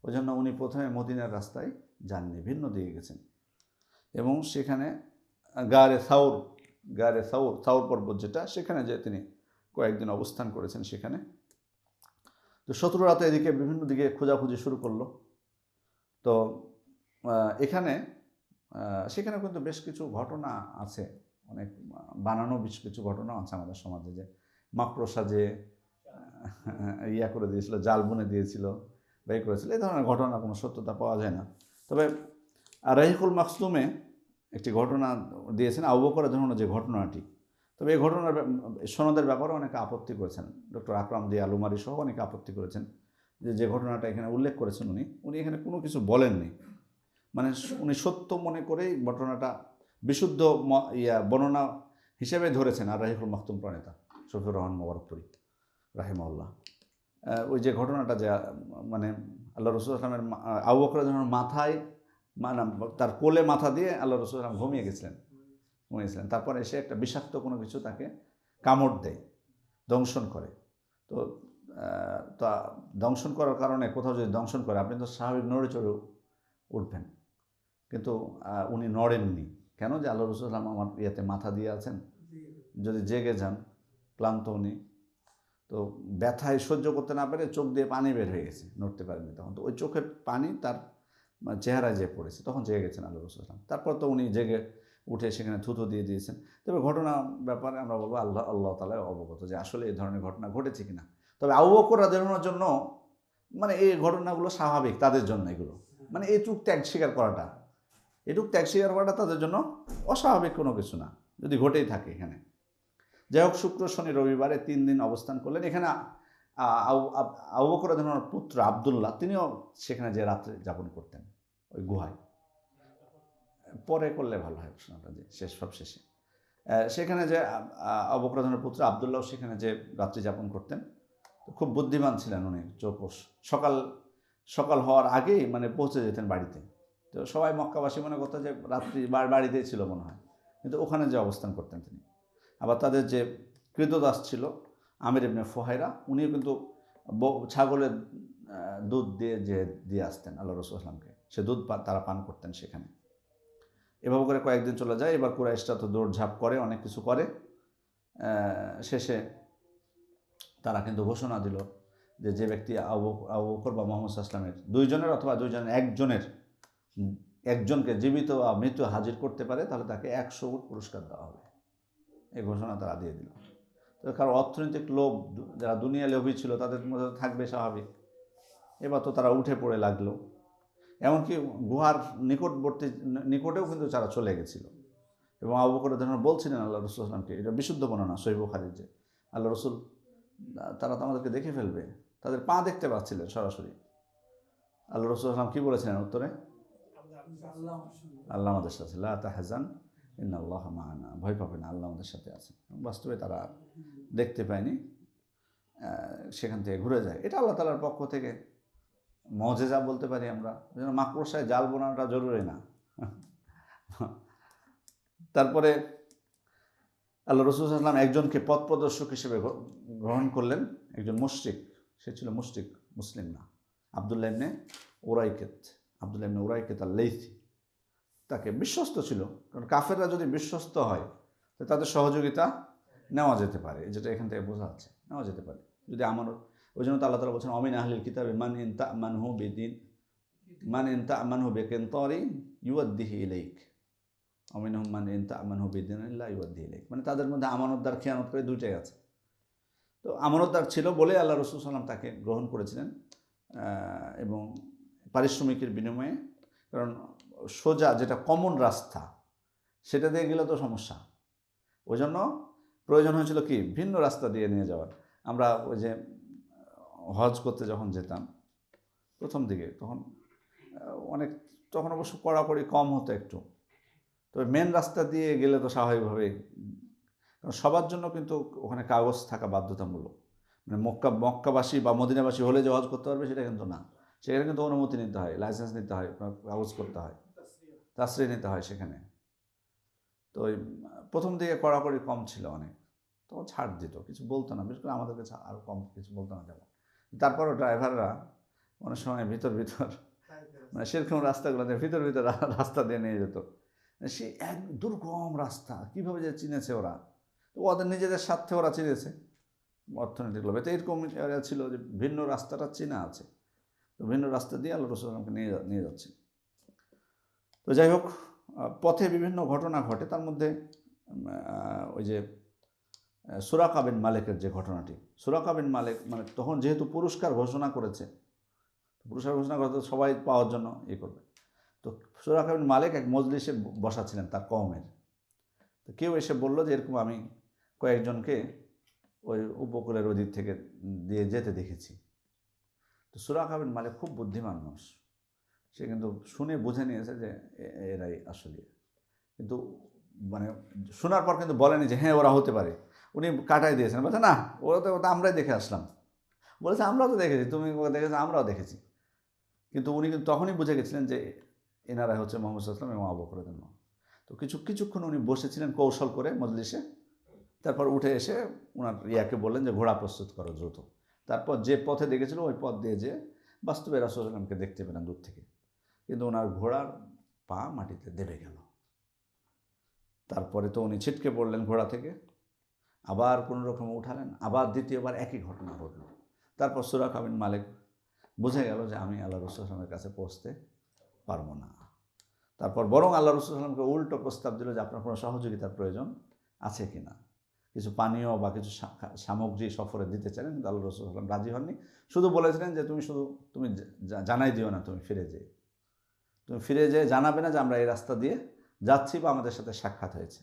ওই জন্য উনি প্রথমে মদিনার রাস্তায় যাননি, ভিন্ন দিকে গেছেন। এবং সেখানে গারে সাউর পর্বত যেটা, সেখানে যে তিনি কয়েকদিন অবস্থান করেছেন সেখানে। তো শত্রুরা তো এদিকে বিভিন্ন দিকে খোঁজাখুঁজি শুরু করলো। তো সেখানে কিন্তু বেশ কিছু ঘটনা আছে, অনেক বানানো বেশ কিছু ঘটনা আছে আমাদের সমাজে, যে মাকড়সা যে করে দিয়েছিল, জাল বুনে দিয়েছিল, ব্যয় করেছিল, এই ধরনের ঘটনা কোনো সত্যতা পাওয়া যায় না। তবে রাহিকুল মাকসুমে একটি ঘটনা দিয়েছেন আবু বকর রাদিয়াল্লাহু আনহু, যে ঘটনাটি, তবে এই ঘটনার সনদের ব্যাপারে অনেকে আপত্তি করেছেন। ডক্টর আকরাম দি আলুমারি সহ অনেকে আপত্তি করেছেন যে ঘটনাটা এখানে উল্লেখ করেছেন উনি এখানে কোনো কিছু বলেননি, মানে উনি সত্য মনে করেই ঘটনাটা বিশুদ্ধ বর্ণনা হিসেবে ধরেছেন। আর রাহিকুল মাকতুম প্রণেতা শফিউর রহমান মোবারকপুরি রাহিমাহুল্লাহ, ওই যে ঘটনাটা যে মানে আল্লাহ রাসূল সাল্লাল্লাহু আলাইহি ওয়াসাল্লামের আবু বকর রাদিয়াল্লাহু আনহুর মাথায়, মানে তার কোলে মাথা দিয়ে আল্লাহ রাসূল সাল্লাল্লাহু আলাইহি ওয়াসাল্লাম ঘুমিয়েছিলেন। তারপরে এসে একটা বিষাক্ত কোনো কিছু তাকে কামড় দেয়, দংশন করে। তো দংশন করার কারণে, কোথাও যদি দংশন করে, আপনি তো স্বাভাবিক নড়ে চড়ে উঠবেন, কিন্তু উনি নড়েননি। কেন? যে আল্লাহ রাসূল সাল্লাল্লাহু আলাইহি ওয়াসাল্লাম আমার ইয়েতে মাথা দিয়ে আছেন, যদি জেগে যান, ক্লান্ত উনি, তো ব্যথায় সহ্য করতে না পারে চোখ দিয়ে পানি বের হয়ে গেছে, নড়তে পারেনি তখন। তো ওই চোখের পানি তার চেহারায় যেয়ে পড়েছে, তখন জেগে গেছেন আল্লাহ রাসূল সাল্লাল্লাহু আলাইহি ওয়াসাল্লাম। তারপর তো উনি জেগে উঠে সেখানে থুতু দিয়ে দিয়েছেন। তবে ঘটনা ব্যাপারে আমরা বলবো আল্লাহ তাআলা অবগত যে আসলে এই ধরনের ঘটনা ঘটেছে কিনা। তবে আবু বকর রাদিয়াল্লাহু আনহুর জন্য মানে এই ঘটনাগুলো স্বাভাবিক, তাদের জন্য এগুলো, মানে এই ত্যাগ স্বীকার করাটা এটুক ত্যাগ স্বীকার করাটা তাদের জন্য অস্বাভাবিক কোনো কিছু না, যদি ঘটেই থাকে এখানে। যাই হোক, শুক্র শনি রবিবারে 3 দিন অবস্থান করলেন। এখানে আবু বকর রাদিয়াল্লাহু আনহুর পুত্র আব্দুল্লাহ তিনিও সেখানে যে রাত্রে যাপন করতেন ওই গুহায়। পরে করলে ভালো হয় প্রশ্নটা, যে সব শেষে। সেখানে যে আবু বকর রাদিয়াল্লাহু আনহুর পুত্র আব্দুল্লাহ সেখানে যে রাত্রি যাপন করতেন, তো খুব বুদ্ধিমান ছিলেন উনি, চৌকস। সকাল হওয়ার আগেই মানে পৌঁছে যেতেন বাড়িতে। তো সবাই মক্কাবাসী মনে করতো যে রাত্রি বাড়িতেই ছিল মনে হয়, কিন্তু ওখানে যে অবস্থান করতেন তিনি। আবার তাদের যে কৃতদাস ছিল আমির ইবনে ফুহাইরা, উনিও কিন্তু ছাগলের দুধ দিয়ে আসতেন আল্লাহ রাসূল সাল্লাল্লাহু আলাইহি ওয়াসাল্লামকে। সে দুধ তারা পান করতেন সেখানে। এভাবে করে কয়েকদিন চলে যায়। এবার কুরাইশরা তো দৌড়ঝাঁপ করে, অনেক কিছু করে। শেষে তারা কিন্তু ঘোষণা দিল যে ব্যক্তি আবু বকর বা মুহাম্মদ সাল্লাল্লাহু আলাইহি ওয়াসাল্লামের দুইজনের অথবা দুইজনের একজনকে জীবিত বা মৃত হাজির করতে পারে, তাহলে তাকে 100 উট পুরস্কার দেওয়া হবে। এই ঘোষণা তারা দিয়ে দিল। তো কারণ অর্থনৈতিক লোভ, যারা দুনিয়া লোভী ছিল তাদের মধ্যে থাকবে স্বাভাবিক। এবার তো তারা উঠে পড়ে লাগলো। এমনকি গুহার নিকটেও কিন্তু তারা চলে গেছিল। এবং আবু বকর রাদিয়াল্লাহু আনহু বলছিলেন আল্লাহ রাসূল সাল্লাল্লাহু আলাইহি ওয়াসাল্লামকে, এটা বিশুদ্ধ বর্ণনা সহিহ বুখারীর, যে আল্লাহ রাসূল তারা তো আমাদেরকে দেখে ফেলবে। তাদের পা দেখতে পাচ্ছিলেন সরাসরি। আল্লাহ রাসূল সাল্লাল্লাহু আলাইহি ওয়াসাল্লাম কী বলেছিলেন উত্তরে? আল্লাহ আমাদের সাথে, লা তাহজান ইন্নাল্লাহা মা'ানা, ভয় পাবে না, আল্লাহ আমাদের সাথে আছে। বাস্তবে তারা দেখতে পায়নি, সেখান থেকে ঘুরে যায়। এটা আল্লাহ তাআলার পক্ষ থেকে মুজিজা বলতে পারি আমরা। যেন মাকড়সায় জাল বোনাটা জরুরি না। তারপরে আল্লাহ রাসূল সাল্লাল্লাহু আলাইহি ওয়াসাল্লাম একজনকে পথ প্রদর্শক হিসেবে গ্রহণ করলেন, একজন মুশরিক। সে ছিল মুশরিক, মুসলিম না। আব্দুল্লাহ ইবনে উরাইকিত আল-লাইথি। তাকে বিশ্বস্ত ছিল, কারণ কাফেররা যদি বিশ্বস্ত হয় তো তাদের সহযোগিতা নেওয়া যেতে পারে, যেটা এখান থেকে বোঝা যাচ্ছে, নেওয়া যেতে পারে যদি আমানত। ওই জন্য তো আল্লাহ তাআলা বলছেন, অমিন আহলিল কিতাবি মান ইন তা'মানহু বিকিনতারিন ইউআদ্দিহি ইলাইক, অমিনহুম মান ইন তা'মানহু বিদিনারিন লা ইউআদ্দিহি ইলাইক। মানে তাদের মধ্যে আমানতদার খিয়ানত করে দুইটাই আছে। তো আমানতদার ছিল বলে আল্লাহ রাসূল সাল্লাল্লাহু আলাইহি ওয়াসাল্লাম তাকে গ্রহণ করেছিলেন, এবং পারিশ্রমিকের বিনিময়ে। কারণ সোজা যেটা কমন রাস্তা সেটা দিয়ে গেলে তো সমস্যা, ওই জন্য প্রয়োজন হয়েছিল কি ভিন্ন রাস্তা দিয়ে নিয়ে যাওয়ার। আমরা ওই যে হজ করতে যখন যেতাম প্রথম দিকে, তখন অবশ্য কড়াকড়ি কম হতো একটু। তবে মেন রাস্তা দিয়ে গেলে তো স্বাভাবিকভাবেই, কারণ সবার জন্য কিন্তু ওখানে কাগজ থাকা বাধ্যতামূলক। মানে মক্কাবাসী বা মদিনাবাসী হলে যে হজ করতে পারবে সেটা কিন্তু না। সেখানে কিন্তু অনুমতি নিতে হয়, লাইসেন্স নিতে হয়, কাগজ করতে হয়, তাসরিহ নিতে হয় সেখানে। তো ওই প্রথম দিকে কড়াকড়ি কম ছিল অনেক, তখন ছাড় দিত, কিছু বলতো না, বিশেষ করে আমাদেরকে আরও কম কিছু বলতো না তেমন। তারপরও ড্রাইভাররা অনেক সময় ভিতর মানে সেরকম রাস্তাগুলোতে ভিতর রাস্তা দিয়ে নিয়ে যেত। সে এক দুর্গম রাস্তা, কীভাবে যে চিনেছে ওরা, তো ওদের নিজেদের স্বার্থে ওরা চিনেছে অর্থনৈতিক লোভে। তো এরকম ছিল যে ভিন্ন রাস্তাটা চেনা আছে, তো ভিন্ন রাস্তা দিয়ে আল্লাহ রাসূল সাল্লাল্লাহু আলাইহি ওয়াসাল্লামকে নিয়ে যাচ্ছে। তো যাই হোক, পথে বিভিন্ন ঘটনা ঘটে। তার মধ্যে ওই যে সুরাকা বিন মালিকের যে ঘটনাটি, সুরাকা বিন মালিক মানে তখন যেহেতু পুরস্কার ঘোষণা করেছে সবাই পাওয়ার জন্য করবে। তো সুরাকা বিন মালিক এক মজলিসে বসা ছিলেন তার কওমের। তো কেউ এসে বলল যে এরকম আমি কয়েকজনকে ওই উপকূলের ওদিক থেকে দিয়ে যেতে দেখেছি। তো সুরাকা বিন মালিক খুব বুদ্ধিমান মানুষ, সে কিন্তু শুনে বুঝে নিয়েছে যে এরাই আসলে। কিন্তু মানে শোনার পর কিন্তু বলেনি যে হ্যাঁ ওরা হতে পারে, উনি কাটাই দিয়েছেন, বলছে না ওরা তো আমরাই দেখে আসলাম। বলেছে আমরাও তো দেখেছি, তুমি দেখেছো, আমরাও দেখেছি। কিন্তু উনি কিন্তু তখনই বুঝে গেছিলেন যে এনারা হচ্ছে মুহাম্মদ সাল্লাল্লাহু আলাইহি ওয়াসাল্লাম এবং আবু বকর রাদিয়াল্লাহু আনহু। তো কিছুক্ষণ উনি বসেছিলেন কৌশল করে মজলিসে। তারপর উঠে এসে ওনার ইয়াকে বললেন যে ঘোড়া প্রস্তুত করো দ্রুত। তারপর যে পথে দেখেছিল ওই পথ দিয়ে যে বাস্তবে রাসূল সাল্লাল্লাহু আলাইহি ওয়াসাল্লামকে দেখতে পেলেন দূর থেকে, কিন্তু ওনার ঘোড়ার পা মাটিতে দেবে গেল। তারপরে তো উনি ছিটকে পড়লেন ঘোড়া থেকে, আবার কোনো রকমে উঠালেন, আবার দ্বিতীয়বার একই ঘটনা ঘটল। তারপর সুরাকা বিন মালিক বুঝে গেল যে আমি আল্লাহ রাসূল সাল্লাল্লাহু আলাইহি ওয়াসাল্লামের কাছে পৌঁছতে পারবো না। তারপর বরং আল্লাহ রাসূল সাল্লাল্লাহু আলাইহি ওয়াসাল্লামকে উল্টো প্রস্তাব দিল যে আপনার কোনো সহযোগিতার প্রয়োজন আছে কি না, কিছু পানীয় বা কিছু সামগ্রী সফরে দিতে চাইলেন, কিন্তু আল্লাহ রাসূল সাল্লাল্লাহু আলাইহি ওয়াসাল্লাম রাজি হননি। শুধু বলেছিলেন যে তুমি জানাই দিও না তুমি ফিরে যেয়ে। তুমি ফিরে যেয়ে জানাবে না যে আমরা এই রাস্তা দিয়ে যাচ্ছি বা আমাদের সাথে সাক্ষাৎ হয়েছে।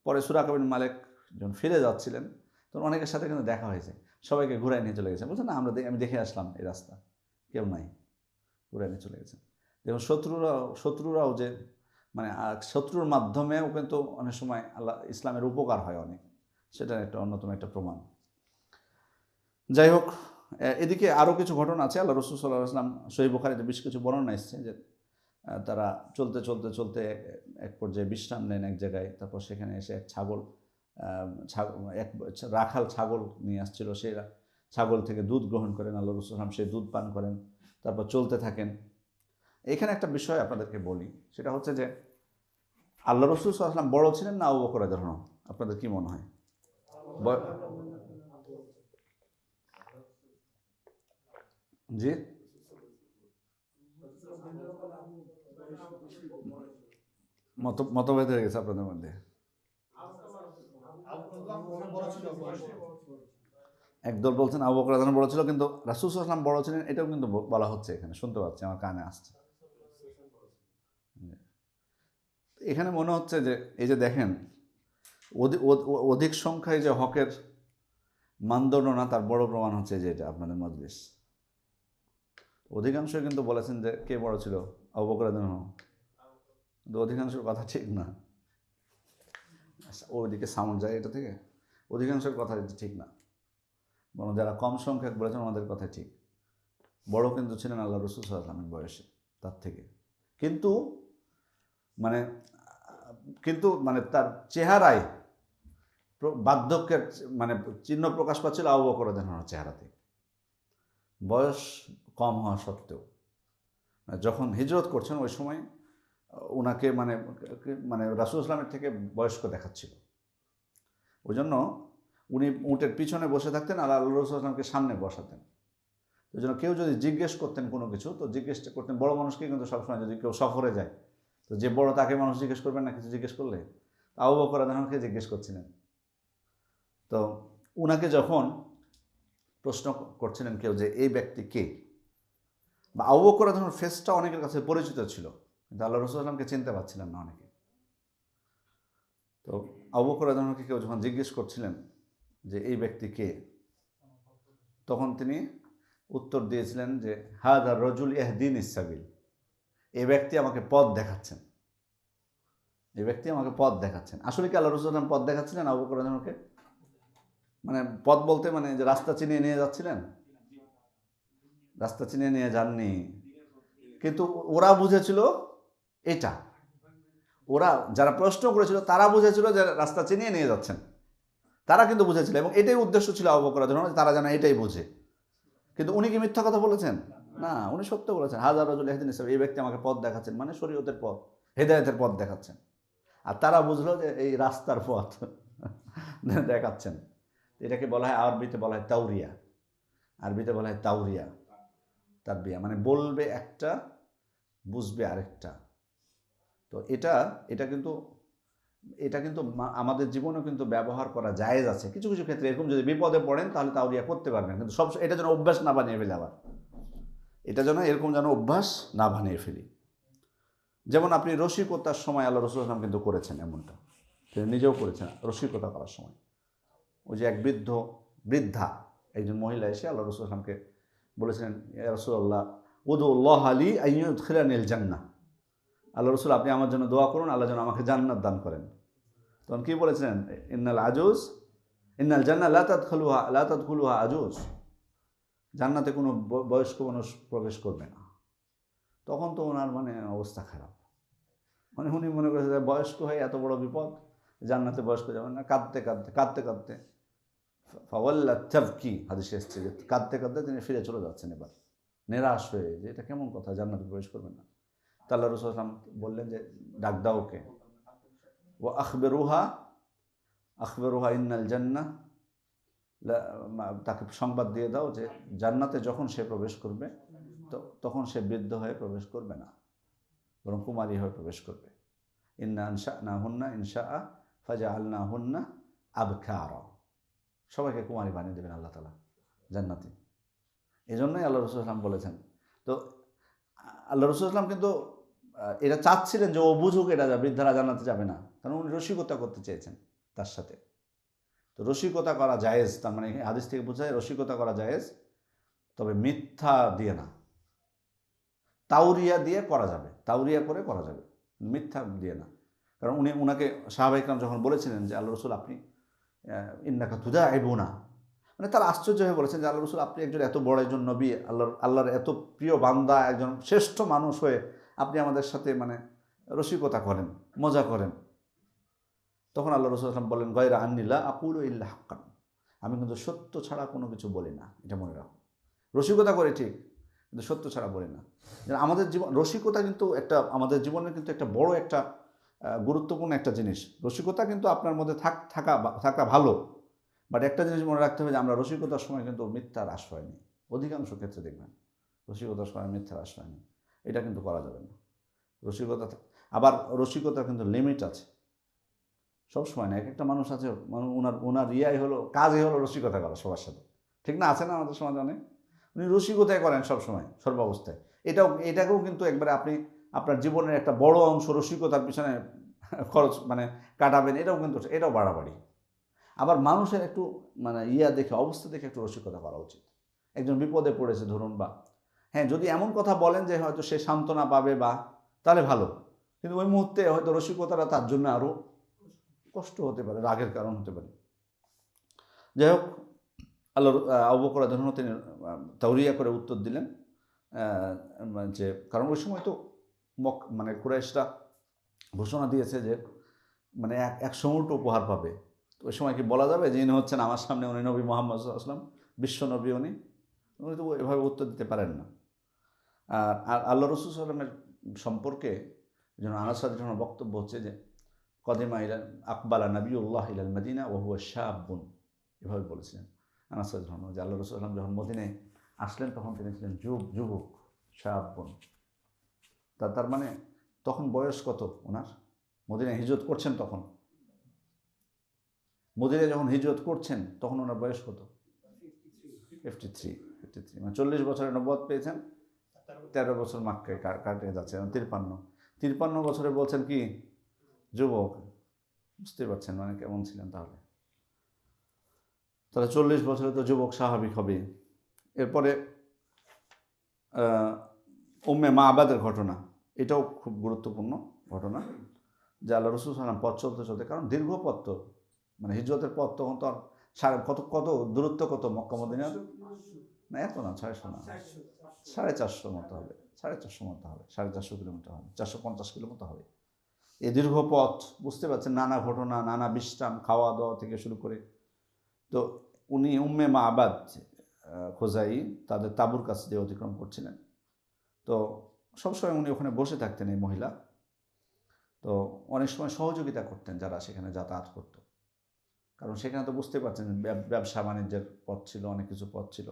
পরে সুরাকা বিন মালিক যখন ফিরে যাচ্ছিলেন তখন অনেকের সাথে কিন্তু দেখা হয়েছে, সবাইকে ঘুরাই নিয়ে চলে গেছে, বলছে না আমি দেখে আসলাম এই রাস্তা, কেউ নাই, ঘুরাই নিয়ে চলে গেছে। দেখুন শত্রুরাও যে মানে শত্রুর মাধ্যমেও কিন্তু অনেক সময় আল্লাহ ইসলামের উপকার হয় অনেক, সেটার একটা অন্যতম একটা প্রমাণ। যাই হোক, এদিকে আরও কিছু ঘটনা আছে। আল্লাহ রাসূল সাল্লাল্লাহু আলাইহি ওয়াসাল্লাম সহিহ বুখারীতে বেশ কিছু বর্ণনা এসেছে যে তারা চলতে চলতে চলতে এক পর্যায়ে বিশ্রাম নেন এক জায়গায়, তারপর সেখানে এসে এক রাখাল ছাগল নিয়ে আসছিল, সেই ছাগল থেকে দুধ গ্রহণ করেন আল্লাহ রাসূল সাল্লাল্লাহু আলাইহি ওয়াসাল্লাম, সেই দুধ পান করেন, তারপর চলতে থাকেন। এখানে একটা বিষয় আপনাদেরকে বলি, সেটা হচ্ছে যে আল্লাহ রাসূল সাল্লাল্লাহু আলাইহি ওয়াসাল্লাম বড় ছিলেন না আবু বকর রাদিয়াল্লাহু আনহু? আপনাদের কি মনে হয়? জি, মতভেদ হয়ে গেছে আপনাদের মধ্যে। একদল বলছেন আবু বকর রাদিয়াল্লাহু আনহু বড় ছিল, কিন্তু রাসূল সাল্লাল্লাহু আলাইহি ওয়াসাল্লাম বড় ছিলেন এটাও কিন্তু বলা হচ্ছে, এখানে শুনতে পাচ্ছি, আমার কানে আসছে। এখানে মনে হচ্ছে যে এই যে দেখেন অধিক সংখ্যায় যে হকের মানদণ্ড না, তার বড় প্রমাণ হচ্ছে যে এটা আপনাদের মজলিস। অধিকাংশ কিন্তু বলেছেন যে কে বড় ছিল, আবু বকর রাদিয়াল্লাহু আনহু, কিন্তু অধিকাংশের কথা ঠিক না। ওইদিকে সাউন্ড যায় এটা থেকে, অধিকাংশের কথা ঠিক না, বরং যারা কম সংখ্যক বলেছেন আমাদের কথা ঠিক। বড় কিন্তু ছিলেন আল্লাহ রাসূল সাল্লাল্লাহু আলাইহি ওয়াসাল্লামের বয়সে তার থেকে, কিন্তু মানে তার চেহারায় বার্ধক্যের মানে চিহ্ন প্রকাশ পাচ্ছিল আবু বকর রাদিয়াল্লাহু আনহুর চেহারাতে, বয়স কম হওয়া সত্ত্বেও। যখন হিজরত করছেন ওই সময় ওনাকে মানে রাসূল ইসলামের থেকে বয়স্ক দেখাচ্ছিল, ওই জন্য উনি উটের পিছনে বসে থাকতেন আর আল্লাহ রাসূল ইসলামকে সামনে বসাতেন। ওই জন্য কেউ যদি জিজ্ঞেস করতেন কোনো কিছু, তো জিজ্ঞেস করতেন বড় মানুষকে, কিন্তু সবসময় যদি কেউ সফরে যায় তো যে বড় তাকে মানুষ জিজ্ঞেস করবেন না কিছু জিজ্ঞেস করলে, আবু বকর রাদিয়াল্লাহু আনহুকে জিজ্ঞেস করছিলেন। তো উনাকে যখন প্রশ্ন করছিলেন কেউ যে এই ব্যক্তি কে, বা আবু বকর রাদিয়াল্লাহু আনহুর ফেসটা অনেকের কাছে পরিচিত ছিল, কিন্তু আল্লাহ রাসূল সাল্লাল্লাহু আলাইহি ওয়াসাল্লামকে চিনতে পারছিলেন না অনেকে। তো আবু বকর রাদিয়াল্লাহু আনহুকে কেউ যখন জিজ্ঞেস করছিলেন যে এই ব্যক্তি কে, তখন তিনি উত্তর দিয়েছিলেন যে হাযা রাজুল ইয়াহদিনিস সাবিল, এই ব্যক্তি আমাকে পথ দেখাচ্ছেন, এই ব্যক্তি আমাকে পথ দেখাচ্ছেন। আসলে কি আল্লাহ রাসূল সাল্লাল্লাহু আলাইহি ওয়াসাল্লাম পথ দেখাচ্ছিলেন আবু বকর রাদিয়াল্লাহু আনহুকে? মানে পথ বলতে মানে যে রাস্তা চিনিয়ে নিয়ে যাচ্ছিলেন? রাস্তা চিনিয়ে নিয়ে যাননি, কিন্তু ওরা বুঝেছিল এটা, ওরা যারা প্রশ্ন করেছিল তারা বুঝেছিল যে রাস্তা চিনিয়ে নিয়ে যাচ্ছেন, তারা কিন্তু বুঝেছিল, এবং এটাই উদ্দেশ্য ছিল আবু বকর রাদিয়াল্লাহু আনহু, তারা যেন এটাই বোঝে। কিন্তু উনি কি মিথ্যা কথা বলেছেন? না, উনি সত্য বলেছেন। হাযা রাজুল ইয়াহদিনিস সাবিল, এই ব্যক্তি আমাকে পথ দেখাচ্ছেন, মানে শরীয়তের পথ, হেদায়েতের পথ দেখাচ্ছেন। আর তারা বুঝলো যে এই রাস্তার পথ দেখাচ্ছেন। এটাকে বলা হয়, আরবিতে বলা হয় তাওরিয়া, আরবিতে বলা হয় তাওরিয়া, তারবিয়া, মানে বলবে একটা বুঝবে আরেকটা। তো এটা কিন্তু আমাদের জীবনেও কিন্তু ব্যবহার করা জায়েজ আছে কিছু কিছু ক্ষেত্রে। এরকম যদি বিপদে পড়েন তাহলে তাওরিয়া করতে পারবেন, কিন্তু সব এটা যেন অভ্যাস না বানিয়ে ফেলে, আবার এটা যেন এরকম যেন অভ্যাস না বানিয়ে ফেলি। যেমন আপনি রসিকতার সময় আল্লাহ রাসূল সাল্লাল্লাহু আলাইহি ওয়াসাল্লাম কিন্তু করেছেন এমনটা, তিনি নিজেও করেছেন রসিকতা করার সময়। ওই যে এক বৃদ্ধা একজন মহিলা এসে আল্লাহ রাসূল সাল্লাল্লাহু আলাইহি ওয়াসাল্লামকে বলেছিলেন, ইয়া রাসূলুল্লাহ উদুল্লাহ আলী আইয়ুদখিলানিল জান্নাহ, আল্লাহ রাসূল আপনি আমার জন্য দোয়া করুন, আল্লাহ যেন আমাকে জান্নাত দান করেন। তখন কি বলেছিলেন? ইন্নাল জান্নাহ লা তাদখুলুহা আজুজ, জান্নাতে কোনো বয়স্ক মানুষ প্রবেশ করবে না। তখন তো ওনার মানে অবস্থা খারাপ, মানে উনি মনে করেছে যে বয়স্ক হয়ে এত বড় বিপদ, জান্নাতে বয়স্ক যাবেন না। কাঁদতে কাঁদতে কাঁদতে কাঁদতে ফাওয়াল্লাত তাবকি, হাদিসে এসেছে যে কাঁদতে কাঁদতে তিনি ফিরে চলে যাচ্ছেন, এবার নিরাশ হয়ে যে এটা কেমন কথা, জান্নাতে প্রবেশ করবেন না। তা আল্লাহ রাসূল সাল্লাল্লাহু আলাইহি ওয়াসাল্লাম বললেন যে ডাক দাও ওকে, ও আখবিরুহা ইন্নাল জান্নাহ, তাকে সংবাদ দিয়ে দাও যে জান্নাতে যখন সে প্রবেশ করবে তখন সে বৃদ্ধ হয়ে প্রবেশ করবে না, বরং কুমারী হয়ে প্রবেশ করবে। ইন্না আনশা'নাহুন্না ইনশাআ ফাজআলনাহুন্না আবকারা, সবাইকে কুমারী বানিয়ে দেবেন আল্লাহ তাআলা জান্নাতে। এই জন্যই আল্লাহ রাসূল সাল্লাল্লাহু আলাইহি ওয়াসাল্লাম বলেছেন। তো আল্লাহ রাসূল সাল্লাল্লাহু আলাইহি ওয়াসাল্লাম কিন্তু এটা চাচ্ছিলেন যে ও বুঝুক এটা বৃদ্ধারা জান্নাতে যাবে না, কারণ উনি রসিকতা করতে চেয়েছেন তার সাথে। তো রসিকতা করা জায়েজ, তার মানে হাদিস থেকে বোঝা যায় রসিকতা করা জায়েজ, তবে মিথ্যা দিয়ে না। তাউরিয়া দিয়ে করা যাবে, তাউরিয়া করে করা যাবে, মিথ্যা দিয়ে না। কারণ উনাকে সাহাবা ইকরাম যখন বলেছিলেন যে আল্লাহ রসুল আপনি ইন্নাকা তুদাইবুনা, মানে তারা আশ্চর্য হয়ে বলেছেন যে আল্লাহ রসুল আপনি একজন এত বড় একজন নবী, আল্লাহর এত প্রিয় বান্দা, একজন শ্রেষ্ঠ মানুষ হয়ে আপনি আমাদের সাথে মানে রসিকতা করেন, মজা করেন। তখন আল্লাহ রসুল আসলাম বলেন, গয়রা আন্নিলা আকুলু ইল্লা হাক্কান, আমি কিন্তু সত্য ছাড়া কোনো কিছু বলি না, এটা মনে রাখো। রসিকতা করে ঠিক, কিন্তু সত্য ছাড়া বলি না। আমাদের জীবন রসিকতা কিন্তু একটা আমাদের জীবনের কিন্তু একটা বড় একটা গুরুত্বপূর্ণ একটা জিনিস। রসিকতা কিন্তু আপনার মধ্যে থাকা ভালো, বাট একটা জিনিস মনে রাখতে হবে যে আমরা রসিকতার সময় কিন্তু মিথ্যার আশ্রয় নিই। অধিকাংশ ক্ষেত্রে দেখবেন রসিকতার সময় মিথ্যার আশ্রয় নিই, এটা কিন্তু করা যাবে না। আবার রসিকতার কিন্তু লিমিট আছে, সবসময় না। এক একটা মানুষ আছে ওনার ইয়াই হলো, কাজই হলো রসিকতা করা সবার সাথে, ঠিক না? আছে না আমাদের সমাজে অনেক, উনি রসিকতাই করেন সবসময় সর্বাবস্থায়। এটাকেও কিন্তু একবারে আপনি আপনার জীবনের একটা বড় অংশ রসিকতার পিছনে খরচ মানে কাটাবেন, এটাও বাড়াবাড়ি। আবার মানুষের একটু মানে দেখে, অবস্থা দেখে একটু রসিকতা করা উচিত। একজন বিপদে পড়েছে ধরুন, বা হ্যাঁ যদি এমন কথা বলেন যে হয়তো সে সান্ত্বনা পাবে বা তাহলে ভালো, কিন্তু ওই মুহূর্তে হয়তো রসিকতাটা তার জন্য আরও কষ্ট হতে পারে, রাগের কারণ হতে পারে। যাই হোক, আল্লাহ আবু বকর রাদিয়াল্লাহু আনহু তিনি তাওরিয়া করে উত্তর দিলেন যে, কারণ ওই সময় তো মানে কুরাইশরা ঘোষণা দিয়েছে যে মানে 100 উট উপহার পাবে। তো ওই সময় কি বলা যাবে যে ইনি হচ্ছেন আমার সামনে উনি নবী মুহাম্মদ সাল্লাল্লাহু আলাইহি ওয়াসাল্লাম, বিশ্ব নবী, উনি তো এভাবে উত্তর দিতে পারেন না। আর আল্লাহ রাসূল সাল্লাল্লাহু আলাইহি ওয়াসাল্লামের সম্পর্কে যেন আনাস রাদিয়াল্লাহু বক্তব্য হচ্ছে যে কদিমা আকবালা নবিউল্লাহ ইলাল মদিনা ওয়া হুয়া শাবুন, এভাবে বলেছিলেন আনাস রাদিয়াল্লাহু আনহু যে আল্লাহ রাসূল সাল্লাল্লাহু আলাইহি ওয়াসাল্লাম যখন মদিনায় আসলেন তখন তিনি ছিলেন যুবক, শাবুন। তার মানে তখন বয়স কত ওনার? মদিনায় হিজরত করছেন তখন, মদিনায় যখন হিজরত করছেন তখন ওনার বয়স কত? 53, মানে 40 বছরে নবুয়ত পেয়েছেন, 13 বছর মক্কায় কাটিয়ে যাচ্ছেন, 53 বছরে বলছেন কি যুবক। বুঝতে পারছেন মানে কেমন ছিলেন তাহলে? 40 বছরে তো যুবক স্বাভাবিক হবে। এরপরে উম্মে মাবাদের ঘটনা, এটাও খুব গুরুত্বপূর্ণ ঘটনা, যে আল্লাহ রাসূল সাল্লাল্লাহু আলাইহি ওয়াসাল্লাম পথ চলতে কারণ দীর্ঘ পথ তো, মানে হিজরতের পথ তখন তো আর কত দূরত্ব, কত মক্কা মদিনা না, এত না, 600 না, 450 মতো হবে, 450 মতো হবে, 450 কিলোমিটার হবে, 450 কিলোমিটার হবে। এই দীর্ঘ পথ, বুঝতে পারছেন, নানা ঘটনা, নানা বিশ্রাম, খাওয়া দাওয়া থেকে শুরু করে। তো উনি উম্মে মাবাদ খোজাই তাদের তাঁবুর কাছ দিয়ে অতিক্রম করছিলেন। তো সবসময় উনি ওখানে বসে থাকতেন, এই মহিলা। তো অনেক সময় সহযোগিতা করতেন যারা সেখানে যাতায়াত করত, কারণ সেখানে তো বুঝতে পারছেন ব্যবসা বাণিজ্যের পথ ছিল, অনেক কিছু পথ ছিল।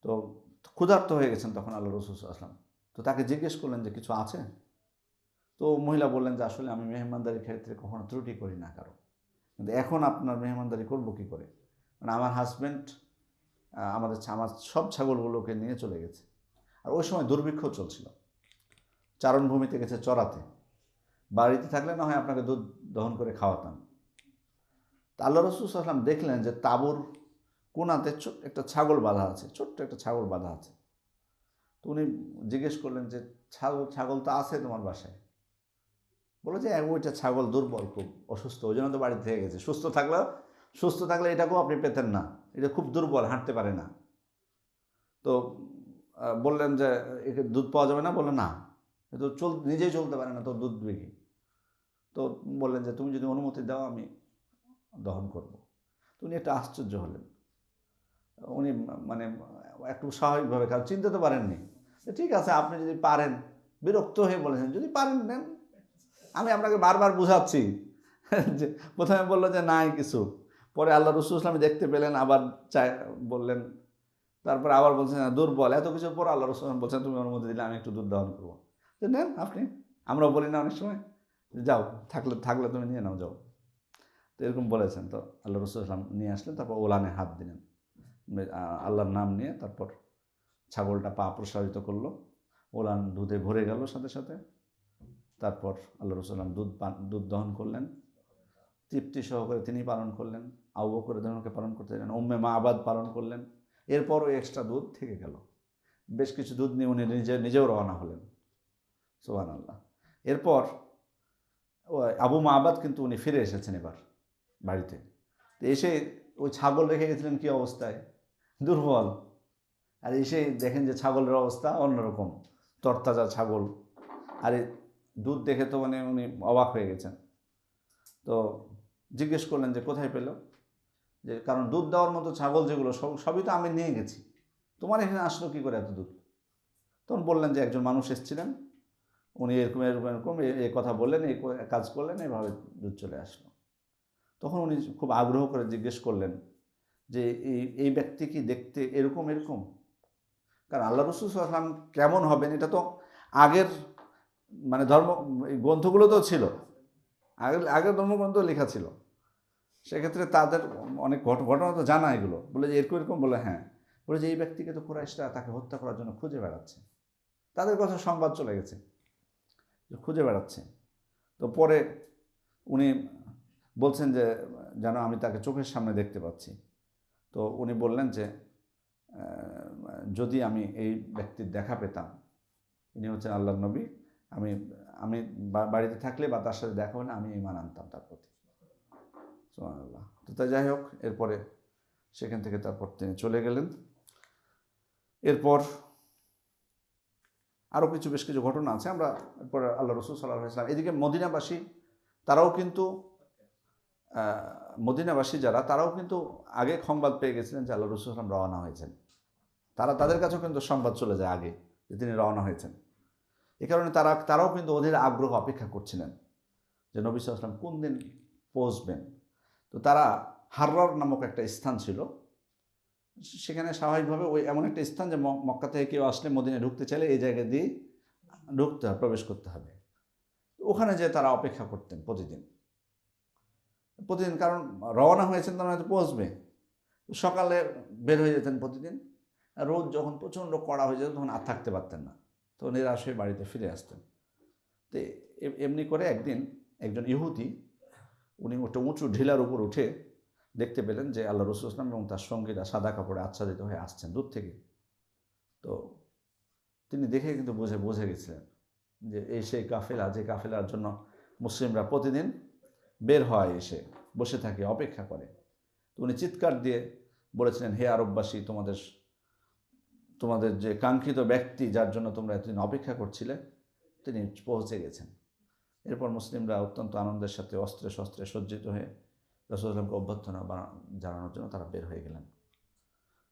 তো ক্ষুধার্ত হয়ে গেছেন তখন আল্লাহ রাসূল সাল্লাল্লাহু আলাইহি ওয়াসাল্লাম। তো তাকে জিজ্ঞেস করলেন যে কিছু আছে? তো মহিলা বললেন যে আসলে আমি মেহমানদারির ক্ষেত্রে কখনো ত্রুটি করি না কারো, কিন্তু এখন আপনার মেহমানদারি করবো কী করে? মানে আমার হাজব্যান্ড আমার সব ছাগলগুলোকে নিয়ে চলে গেছে, আর ওই সময় দুর্ভিক্ষ চলছিল, চারণভূমিতে গেছে চড়াতে, বাড়িতে থাকলে না হয় আপনাকে দুধ দহন করে খাওয়াতাম। তা আল্লাহ রাসূল সাল্লাল্লাহু আলাইহি ওয়াসাল্লাম দেখলেন যে তাঁবুর কোণাতে একটা ছাগল বাঁধা আছে, ছোট্ট একটা ছাগল বাঁধা আছে। তো উনি জিজ্ঞেস করলেন যে ছাগল তো আছে তোমার বাসায়? বলে যে ওইটা ছাগল দুর্বল, খুব অসুস্থ, ওই জন্য তো বাড়ি থেকে গেছে। সুস্থ থাকলে এটাকেও আপনি পেতেন না, এটা খুব দুর্বল, হাঁটতে পারে না। তো বললেন যে একে দুধ পাওয়া যাবে না? বললেন না, এ তো নিজেই চলতে পারে না, তো দুধ বিক্রি। তো বললেন যে তুমি যদি অনুমতি দাও আমি দহন করব। তো উনি একটা আশ্চর্য হলেন, উনি মানে একটু স্বাভাবিকভাবে, কারণ চিনতে তো পারেননি। ঠিক আছে আপনি যদি পারেন, বিরক্ত হয়ে বলেছেন যদি পারেন নেন, আমি আপনাকে বারবার বুঝাচ্ছি। যে প্রথমে বললো যে নাই কিছু, পরে আল্লাহ রাসূল সাল্লাল্লাহু আলাইহি ওয়াসাল্লাম দেখতে পেলেন, আবার বললেন, তারপর আবার বলছেন দুর্বল, এত কিছুর পর আল্লাহ রাসূল সাল্লাল্লাহু আলাইহি ওয়াসাল্লাম বলছেন তুমি অনুমতি দিলে আমি একটু দুধ দহন করবো। যে নেন আপনি, আমরাও বলি না অনেক সময়, যাও থাকলে তুমি নিয়ে নাও, যাও। তো এরকম বলেছেন। তো আল্লাহ রাসূল সাল্লাল্লাহু আলাইহি ওয়াসাল্লাম নিয়ে আসলেন, তারপর ওলানে হাত দিলেন, আল্লাহর নাম নিয়ে, তারপর ছাগলটা পা প্রসারিত করলো, ওলান দুধে ভরে গেল সাথে সাথে। তারপর আল্লাহ রাসূল দুধ দহন করলেন, তৃপ্তি সহকারে তিনি পালন করলেন। আবু বকর রাদিয়াল্লাহু পালন করতে দিলেন, উম্মে মাআবাদ পালন করলেন। এরপরও এক্সট্রা দুধ থেকে গেল, বেশ কিছু দুধ নিয়ে উনি নিজেও রওনা হলেন। সুবহানাল্লাহ। এরপর আবু মাআবাদ কিন্তু উনি ফিরে এসেছেন এবার বাড়িতে। তো এসে ওই ছাগল রেখে গেছিলেন কী অবস্থায়, দুর্বল। আর এসে দেখেন যে ছাগলের অবস্থা অন্যরকম, তরতাজা ছাগল। আর দুধ দেখে তো মানে উনি অবাক হয়ে গেছেন। তো জিজ্ঞেস করলেন যে কোথায় পেল, যে কারণ দুধ দেওয়ার মতো ছাগল যেগুলো সবই তো আমি নিয়ে গেছি, তোমার এখানে আসলো কী করে এত দুধ? তখন বললেন যে একজন মানুষ এসেছিলেন, উনি এরকম এরকম এরকম এই কথা বললেন, এই কাজ করলেন, এইভাবে দুধ চলে আসলো। তখন উনি খুব আগ্রহ করে জিজ্ঞেস করলেন যে এই ব্যক্তি কি দেখতে এরকম এরকম? কারণ আল্লাহ রাসূল সাল্লাল্লাহু আলাইহি ওয়াসাল্লাম কেমন হবেন এটা তো আগের মানে গ্রন্থগুলো তো ছিল, আগের ধর্মগ্রন্থ লেখা ছিল। সেক্ষেত্রে তাদের অনেক ঘটনা তো জানা এগুলো। বলে যে এরকম এরকম, বলে হ্যাঁ। বলে যে এই ব্যক্তিকে তো কুরাইশরা তাকে হত্যা করার জন্য খুঁজে বেড়াচ্ছে, তাদের কথা সংবাদ চলে গেছে, খুঁজে বেড়াচ্ছে। তো পরে উনি বলছেন যে যেন আমি তাকে চোখের সামনে দেখতে পাচ্ছি। তো উনি বললেন যে যদি আমি এই ব্যক্তির দেখা পেতাম, ইনি হচ্ছেন আল্লাহর নবী, আমি আমি বাড়িতে থাকলে বা তার সাথে দেখা হলে আমি ঈমান আনতাম তার প্রতি। সুবহানাল্লাহ। তো তাই যাই হোক, এরপরে সেখান থেকে তারপর তিনি চলে গেলেন। এরপর আরও বেশ কিছু ঘটনা আছে। আমরা এরপর আল্লাহ রাসূল সাল্লাল্লাহু আলাইহি ওয়াসাল্লাম, এদিকে মদিনাবাসী তারাও কিন্তু মদিনাবাসী যারা, তারাও কিন্তু আগে সংবাদ পেয়ে গেছিলেন যে আল্লাহ রাসূল সাল্লাল্লাহু আলাইহি ওয়াসাল্লাম রওনা হয়েছেন। তাদের কাছেও কিন্তু সংবাদ চলে যায় আগে যে তিনি রওনা হয়েছেন। এ কারণে তারাও কিন্তু অধীর আগ্রহ অপেক্ষা করছিলেন যে নবী সাল্লাল্লাহু আলাইহি ওয়াসাল্লাম কোন দিন পৌঁছবেন। তো তারা হাররার নামক একটা স্থান ছিল, সেখানে স্বাভাবিকভাবে ওই এমন একটা স্থান যে মক্কা থেকে কেউ আসলে মদিনায় ঢুকতে চাইলে এই জায়গা দিয়ে ঢুকতে হবে, প্রবেশ করতে হবে। ওখানে যে তারা অপেক্ষা করতেন প্রতিদিন, কারণ রওনা হয়েছেন তারা হয়তো পৌঁছবে। সকালে বের হয়ে যেতেন প্রতিদিন, রোদ যখন প্রচণ্ড কড়া হয়ে যেত তখন আর থাকতে পারতেন না, তো নিরাশ হয়ে বাড়িতে ফিরে আসতেন। তো এমনি করে একদিন একজন ইহুদি, উনি একটা উঁচু ঢিলার উপর উঠে দেখতে পেলেন যে আল্লাহ রাসূল সাল্লাল্লাহু আলাইহি ওয়াসাল্লাম এবং তার সঙ্গীরা সাদা কাপড়ে আচ্ছাদিত হয়ে আসছেন দূর থেকে। তো তিনি দেখে কিন্তু বুঝে গেছিলেন যে এই সেই কাফেলা, যে কাফেলার জন্য মুসলিমরা প্রতিদিন বের হয়, এসে বসে থাকে, অপেক্ষা করে। তো উনি চিৎকার দিয়ে বলেছিলেন, হে আরববাসী, তোমাদের যে কাঙ্ক্ষিত ব্যক্তি যার জন্য তোমরা এতদিন অপেক্ষা করছিলে তিনি পৌঁছে গেছেন। এরপর মুসলিমরা অত্যন্ত আনন্দের সাথে অস্ত্রে শস্ত্রে সজ্জিত হয়ে রাসূলুল্লাহ সাল্লাল্লাহু আলাইহি ওয়াসাল্লামকে অভ্যর্থনা জানানোর জন্য তারা বের হয়ে গেলেন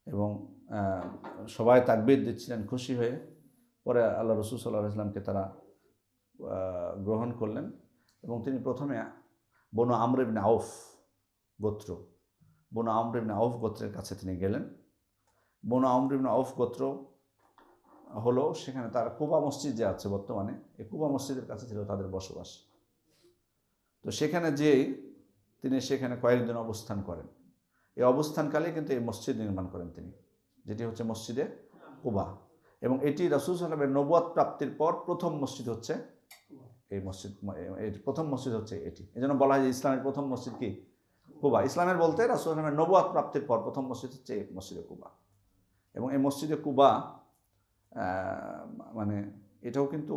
এবং সবাই তাকবীর দিচ্ছিলেন খুশি হয়ে। পরে আল্লাহ রাসূল সাল্লাল্লাহু আলাইহি ওয়াসাল্লামকে তারা গ্রহণ করলেন এবং তিনি প্রথমে বনু আমর ইবনে আউফ গোত্রের কাছে তিনি গেলেন। বনু আমর ইবনে আউফ গোত্র হলো, সেখানে তার কুবা মসজিদ যে আছে বর্তমানে, এই কুবা মসজিদের কাছে ছিল তাদের বসবাস। তো সেখানে যেয়ে তিনি সেখানে কয়েকদিন অবস্থান করেন। এই অবস্থানকালে কিন্তু এই মসজিদ নির্মাণ করেন তিনি, যেটি হচ্ছে মসজিদে কুবা। এবং এটি রাসূল সাল্লাল্লাহু আলাইহি ওয়াসাল্লামের নবুয়ত প্রাপ্তির পর প্রথম মসজিদ হচ্ছে এই মসজিদ। প্রথম মসজিদ হচ্ছে এটি। এই জন্য বলা হয় যে ইসলামের প্রথম মসজিদ কি? কুবা। ইসলামের বলতে রাসূল সাল্লাল্লাহু আলাইহি ওয়াসাল্লামের নবুয়ত প্রাপ্তির পর প্রথম মসজিদ হচ্ছে এই মসজিদে কুবা। এবং এই মসজিদে কুবা মানে এটাও কিন্তু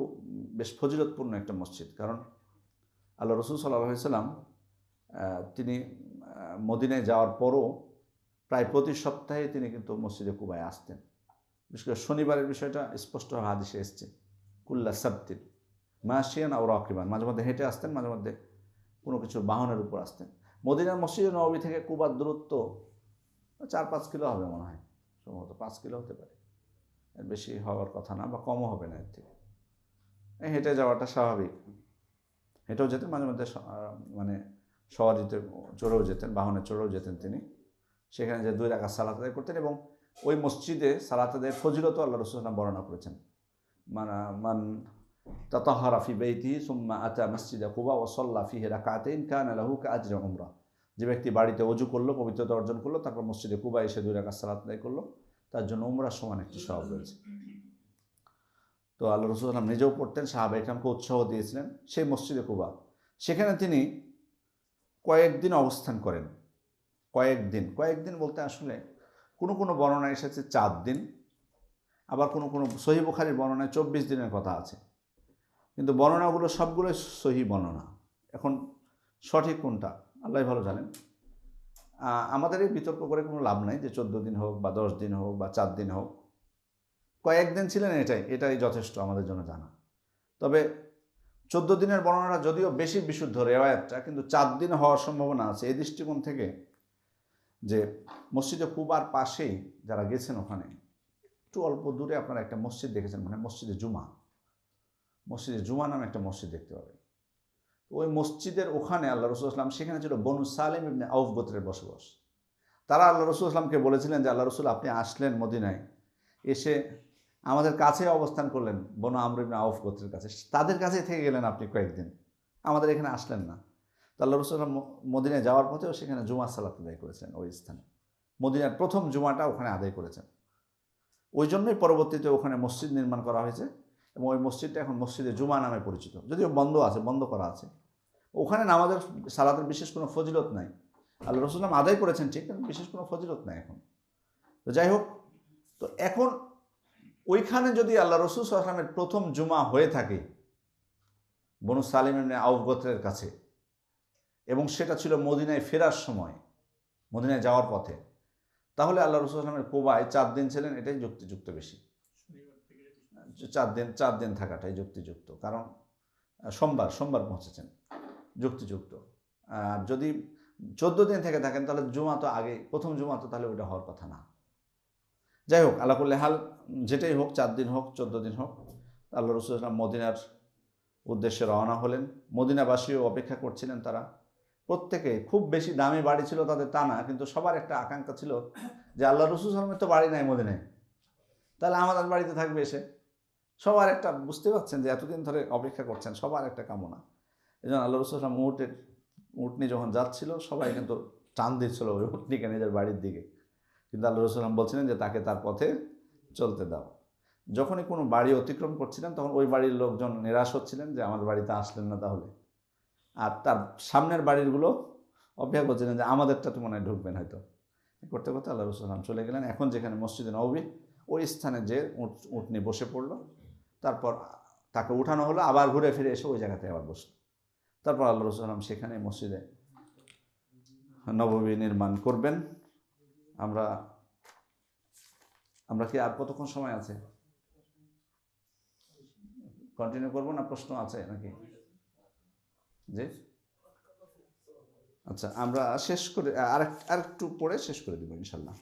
বেশ ফজিলতপূর্ণ একটা মসজিদ। কারণ আল্লাহ রাসূল সাল্লাল্লাহু আলাইহি ওয়াসাল্লাম তিনি মদিনায় যাওয়ার পরও প্রায় প্রতি সপ্তাহে তিনি কিন্তু মসজিদে কুবায় আসতেন। বিশেষ করে শনিবারের বিষয়টা স্পষ্ট হাদিসে এসছে, কুল্লা সাবতিন মাশিয়ান আও রাকিবান, মাঝে মধ্যে হেঁটে আসতেন, মাঝে মধ্যে কোনো কিছু বাহনের উপর আসতেন। মদিনার মসজিদে নববী থেকে কুবার দূরত্ব 4-5 কিলো হবে মনে হয়, সম্ভবত 5 কিলো হতে পারে, এর বেশি হওয়ার কথা না, বা কমও হবে না এর থেকে। হেঁটে যাওয়াটা স্বাভাবিক। হেঁটেও যেতেন, মাঝে মধ্যে মানে সওয়ারিতে চড়েও যেতেন, বাহনে চড়েও যেতেন তিনি। সেখানে যে 2 রাকাত সালাত আদায় করতেন এবং ওই মসজিদে সালাত আদায়ের ফজিলতও আল্লাহ রাসূল সাল্লাল্লাহু আলাইহি ওয়াসাল্লাম বর্ণনা করেছেন। মান তাতাহহারা ফি বাইতিহি সুম্মা আতা মসজিদে কুবা ওয়া সাল্লা ফিহি রাকাতাইন কানা লাহু কাআজরি উমরা। যে ব্যক্তি বাড়িতে ওযু করলো, পবিত্রতা অর্জন করলো, তারপর মসজিদে কুবা এসে 2 রাকাত সালাত আদায় করলো, তার জন্য উমরার সমান একটি সওয়াব রয়েছে। তো আল্লাহ রসুল সাল্লাম নিজেও পড়তেন, সাহাবা ইকরামকে উৎসাহ দিয়েছিলেন। সেই মসজিদে কুবা, সেখানে তিনি কয়েকদিন অবস্থান করেন। কয়েকদিন বলতে আসলে কোনো কোনো বর্ণনায় এসেছে 4 দিন, আবার কোনো কোনো সহিহ বুখারীর বর্ণনায় 24 দিনের কথা আছে। কিন্তু বর্ণনাগুলো সবগুলোই সহিহ বর্ণনা। এখন সঠিক কোনটা আল্লাহ ভালো জানেন। আমাদের এই বিতর্ক করে কোনো লাভ নাই যে 14 দিন হোক বা 10 দিন হোক বা 4 দিন হোক, কয়েকদিন ছিলেন, এটাই যথেষ্ট আমাদের জন্য জানা। তবে 14 দিনের বর্ণনা যদিও বেশি বিশুদ্ধ রেওয়ায়াতটা, কিন্তু 4 দিন হওয়ার সম্ভাবনা আছে এই দৃষ্টিকোণ থেকে যে মসজিদে কুবার পাশেই যারা গেছেন ওখানে একটু অল্প দূরে আপনারা একটা মসজিদ দেখেছেন, মানে মসজিদে জুমা নামে একটা মসজিদ দেখতে পাবেন। ওই মসজিদের ওখানে আল্লাহ রসুল আসলাম, সেখানে ছিল বনু সালেম ইবনে আউফ গোত্রের বসবাস। তারা আল্লাহ রসুল আসলামকে বলেছিলেন যে আল্লাহ রসুল আপনি আসলেন মদিনায়, এসে আমাদের কাছে অবস্থান করলেন, বনু আমর ইবনে আউফ গোত্রের কাছে, তাদের কাছেই থেকে গেলেন আপনি কয়েকদিন, আমাদের এখানে আসলেন না। তো আল্লাহ রসুল মদিনায় যাওয়ার পথেও সেখানে জুমার সালাত আদায় করেছেন ওই স্থানে। মদিনার প্রথম জুমাটা ওখানে আদায় করেছেন। ওই জন্যই পরবর্তীতে ওখানে মসজিদ নির্মাণ করা হয়েছে, এবং ওই মসজিদটা এখন মসজিদে জুমা নামে পরিচিত, যদিও বন্ধ করা আছে। ওখানে নামাজের সালাতের বিশেষ কোনো ফজিলত নাই। আল্লাহ রসুল আদায় করেছেন ঠিক, কিন্তু বিশেষ কোনো ফজিলত নাই এখন। তো যাই হোক, তো এখন ওইখানে যদি আল্লাহ রসুল সাল্লাল্লাহু আলাইহি ওয়াসাল্লামের প্রথম জুমা হয়ে থাকে বনু সালিম ইবনে আউফ গোত্রের কাছে, এবং সেটা ছিল মদিনায় ফেরার সময়, মদিনায় যাওয়ার পথে, তাহলে আল্লাহ রসুল সাল্লাল্লাহু আলাইহি ওয়াসাল্লামের কুবায় 4 দিন ছিলেন, এটাই যুক্তিযুক্ত বেশি। 4 দিন থাকাটাই যুক্তিযুক্ত, কারণ সোমবার পৌঁছেছেন, যুক্তিযুক্ত। আর যদি 14 দিন থেকে থাকেন তাহলে জুমা তো আগে, প্রথম জুমা তো তাহলে ওটা হওয়ার কথা না। যাই হোক, আলা কুল্লি হাল, যেটাই হোক, 4 দিন হোক 14 দিন হোক, আল্লাহ রসুল সাল্লাল্লাহু আলাইহি ওয়াসাল্লাম মদিনার উদ্দেশ্যে রওনা হলেন। মদিনাবাসীও অপেক্ষা করছিলেন। তারা প্রত্যেকে, খুব বেশি দামি বাড়ি ছিল তাদের তা না, কিন্তু সবার একটা আকাঙ্ক্ষা ছিল যে আল্লাহ রসুল সাল্লাল্লাহু আলাইহি ওয়াসাল্লামের তো বাড়ি নাই মদিনায়, তাহলে আমাদের বাড়িতে থাকবে এসে। সবার একটা, বুঝতে পারছেন যে এতদিন ধরে অপেক্ষা করছেন, সবার একটা কামনা। এই জন্য আল্লাহ রসুল সাল্লাল্লাহু আলাইহি ওয়াসাল্লাম উটনি যখন যাচ্ছিল, সবাই কিন্তু টান দিচ্ছিল ওই উটনিকে নিজের বাড়ির দিকে, কিন্তু আল্লাহ রসুল সাল্লাল্লাহু আলাইহি ওয়াসাল্লাম বলছিলেন যে তাকে তার পথে চলতে দাও। যখনই কোনো বাড়ি অতিক্রম করছিলেন তখন ওই বাড়ির লোকজন নিরাশ হচ্ছিলেন যে আমার বাড়িতে আসলেন না তাহলে, আর তার সামনের বাড়িগুলো অপেক্ষা করছিলেন যে আমাদেরটা তো মনে হয় ঢুকবেন হয়তো। করতে করতে আল্লাহ রসুল সাল্লাল্লাহু আলাইহি ওয়াসাল্লাম চলে গেলেন। এখন যেখানে মসজিদে নববী, ওই স্থানে যে উটনি বসে পড়লো, তারপর তাকে উঠানো হলো, আবার ঘুরে ফিরে এসে ওই জায়গাতে আবার বসলো। তারপর আল্লাহ রসুল সাল্লাল্লাহু আলাইহি ওয়াসাল্লাম সেখানে মসজিদে নববী নির্মাণ করবেন। আমরা কি আর কতক্ষণ সময় আছে? কন্টিনিউ করবো না প্রশ্ন আছে নাকি? জি, আচ্ছা, আমরা শেষ করে আরেকটু পরে শেষ করে দেবো ইনশাল্লাহ।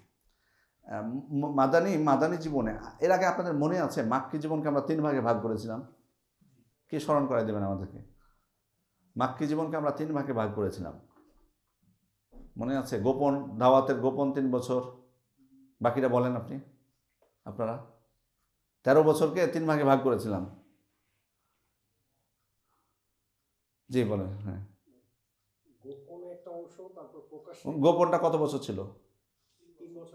মাদানী জীবনে, এর আগে আপনাদের মনে আছে মাক্কি জীবনকে আমরা 3 ভাগে ভাগ করেছিলাম? কি স্মরণ করাই দেবেন আমাদেরকে? মাক্কি জীবনকে আমরা 3 ভাগে ভাগ করেছিলাম, মনে আছে? দাওয়াতের গোপন 3 বছর, বাকিটা বলেন আপনারা। 13 বছরকে 3 ভাগে ভাগ করেছিলাম। জি বলেন। হ্যাঁ, গোপনটা কত বছর ছিল?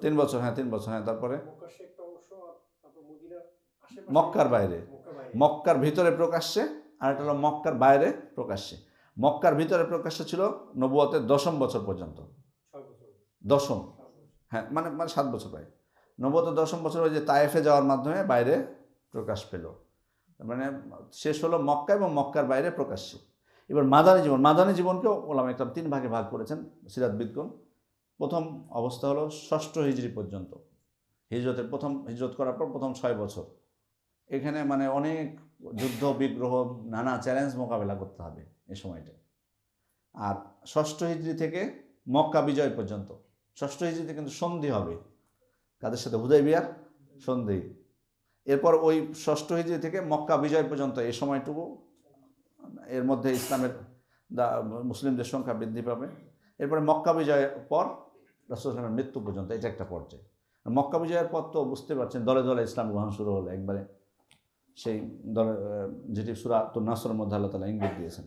3 বছর। হ্যাঁ, 3 বছর। হ্যাঁ, তারপরে মক্কার বাইরে, মক্কার ভিতরে প্রকাশ্যে, আর এটা হলো মক্কার বাইরে প্রকাশ্যে। মক্কার ভিতরে প্রকাশ্যে ছিল নবুয়তের 10ম বছর পর্যন্ত, 10ম, হ্যাঁ, মানে 7 বছর প্রায়। নবুয়তের 10ম বছর ওই যে তায়েফে যাওয়ার মাধ্যমে বাইরে প্রকাশ পেল, মানে শেষ হলো মক্কা এবং মক্কার বাইরে প্রকাশ্যে। এবার মাদানী জীবনকেও ওলামা ইকরাম 3 ভাগে ভাগ করেছেন সিরাতবিদগণ। প্রথম অবস্থা হলো 6ষ্ঠ হিজরি পর্যন্ত, হিজরত করার পর প্রথম 6 বছর। এখানে মানে অনেক যুদ্ধ বিগ্রহ, নানা চ্যালেঞ্জ মোকাবেলা করতে হবে এই সময়টা। আর 6ষ্ঠ হিজরি থেকে মক্কা বিজয় পর্যন্ত, 6ষ্ঠ হিজরিতে কিন্তু সন্ধি হবে, কাদের সাথে? হুদাইবিয়ার সন্ধি। এরপর ওই 6ষ্ঠ হিজরি থেকে মক্কা বিজয় পর্যন্ত এই সময়টুকু, এর মধ্যে মুসলিমদের সংখ্যা বৃদ্ধি পাবে। এরপরে মক্কা বিজয়ের পর রাসূলুল্লাহ সাল্লাল্লাহু আলাইহি ওয়াসাল্লামের মৃত্যু পর্যন্ত, এটা একটা পর্যায়। মক্কা বিজয়ের পর তো বুঝতে পারছেন দলে দলে ইসলাম গ্রহণ শুরু হলো একবারে। সেই দলে, যেটি সূরাতুন নাসরের মধ্যে আল্লাহ তাআলা ইঙ্গিত দিয়েছেন।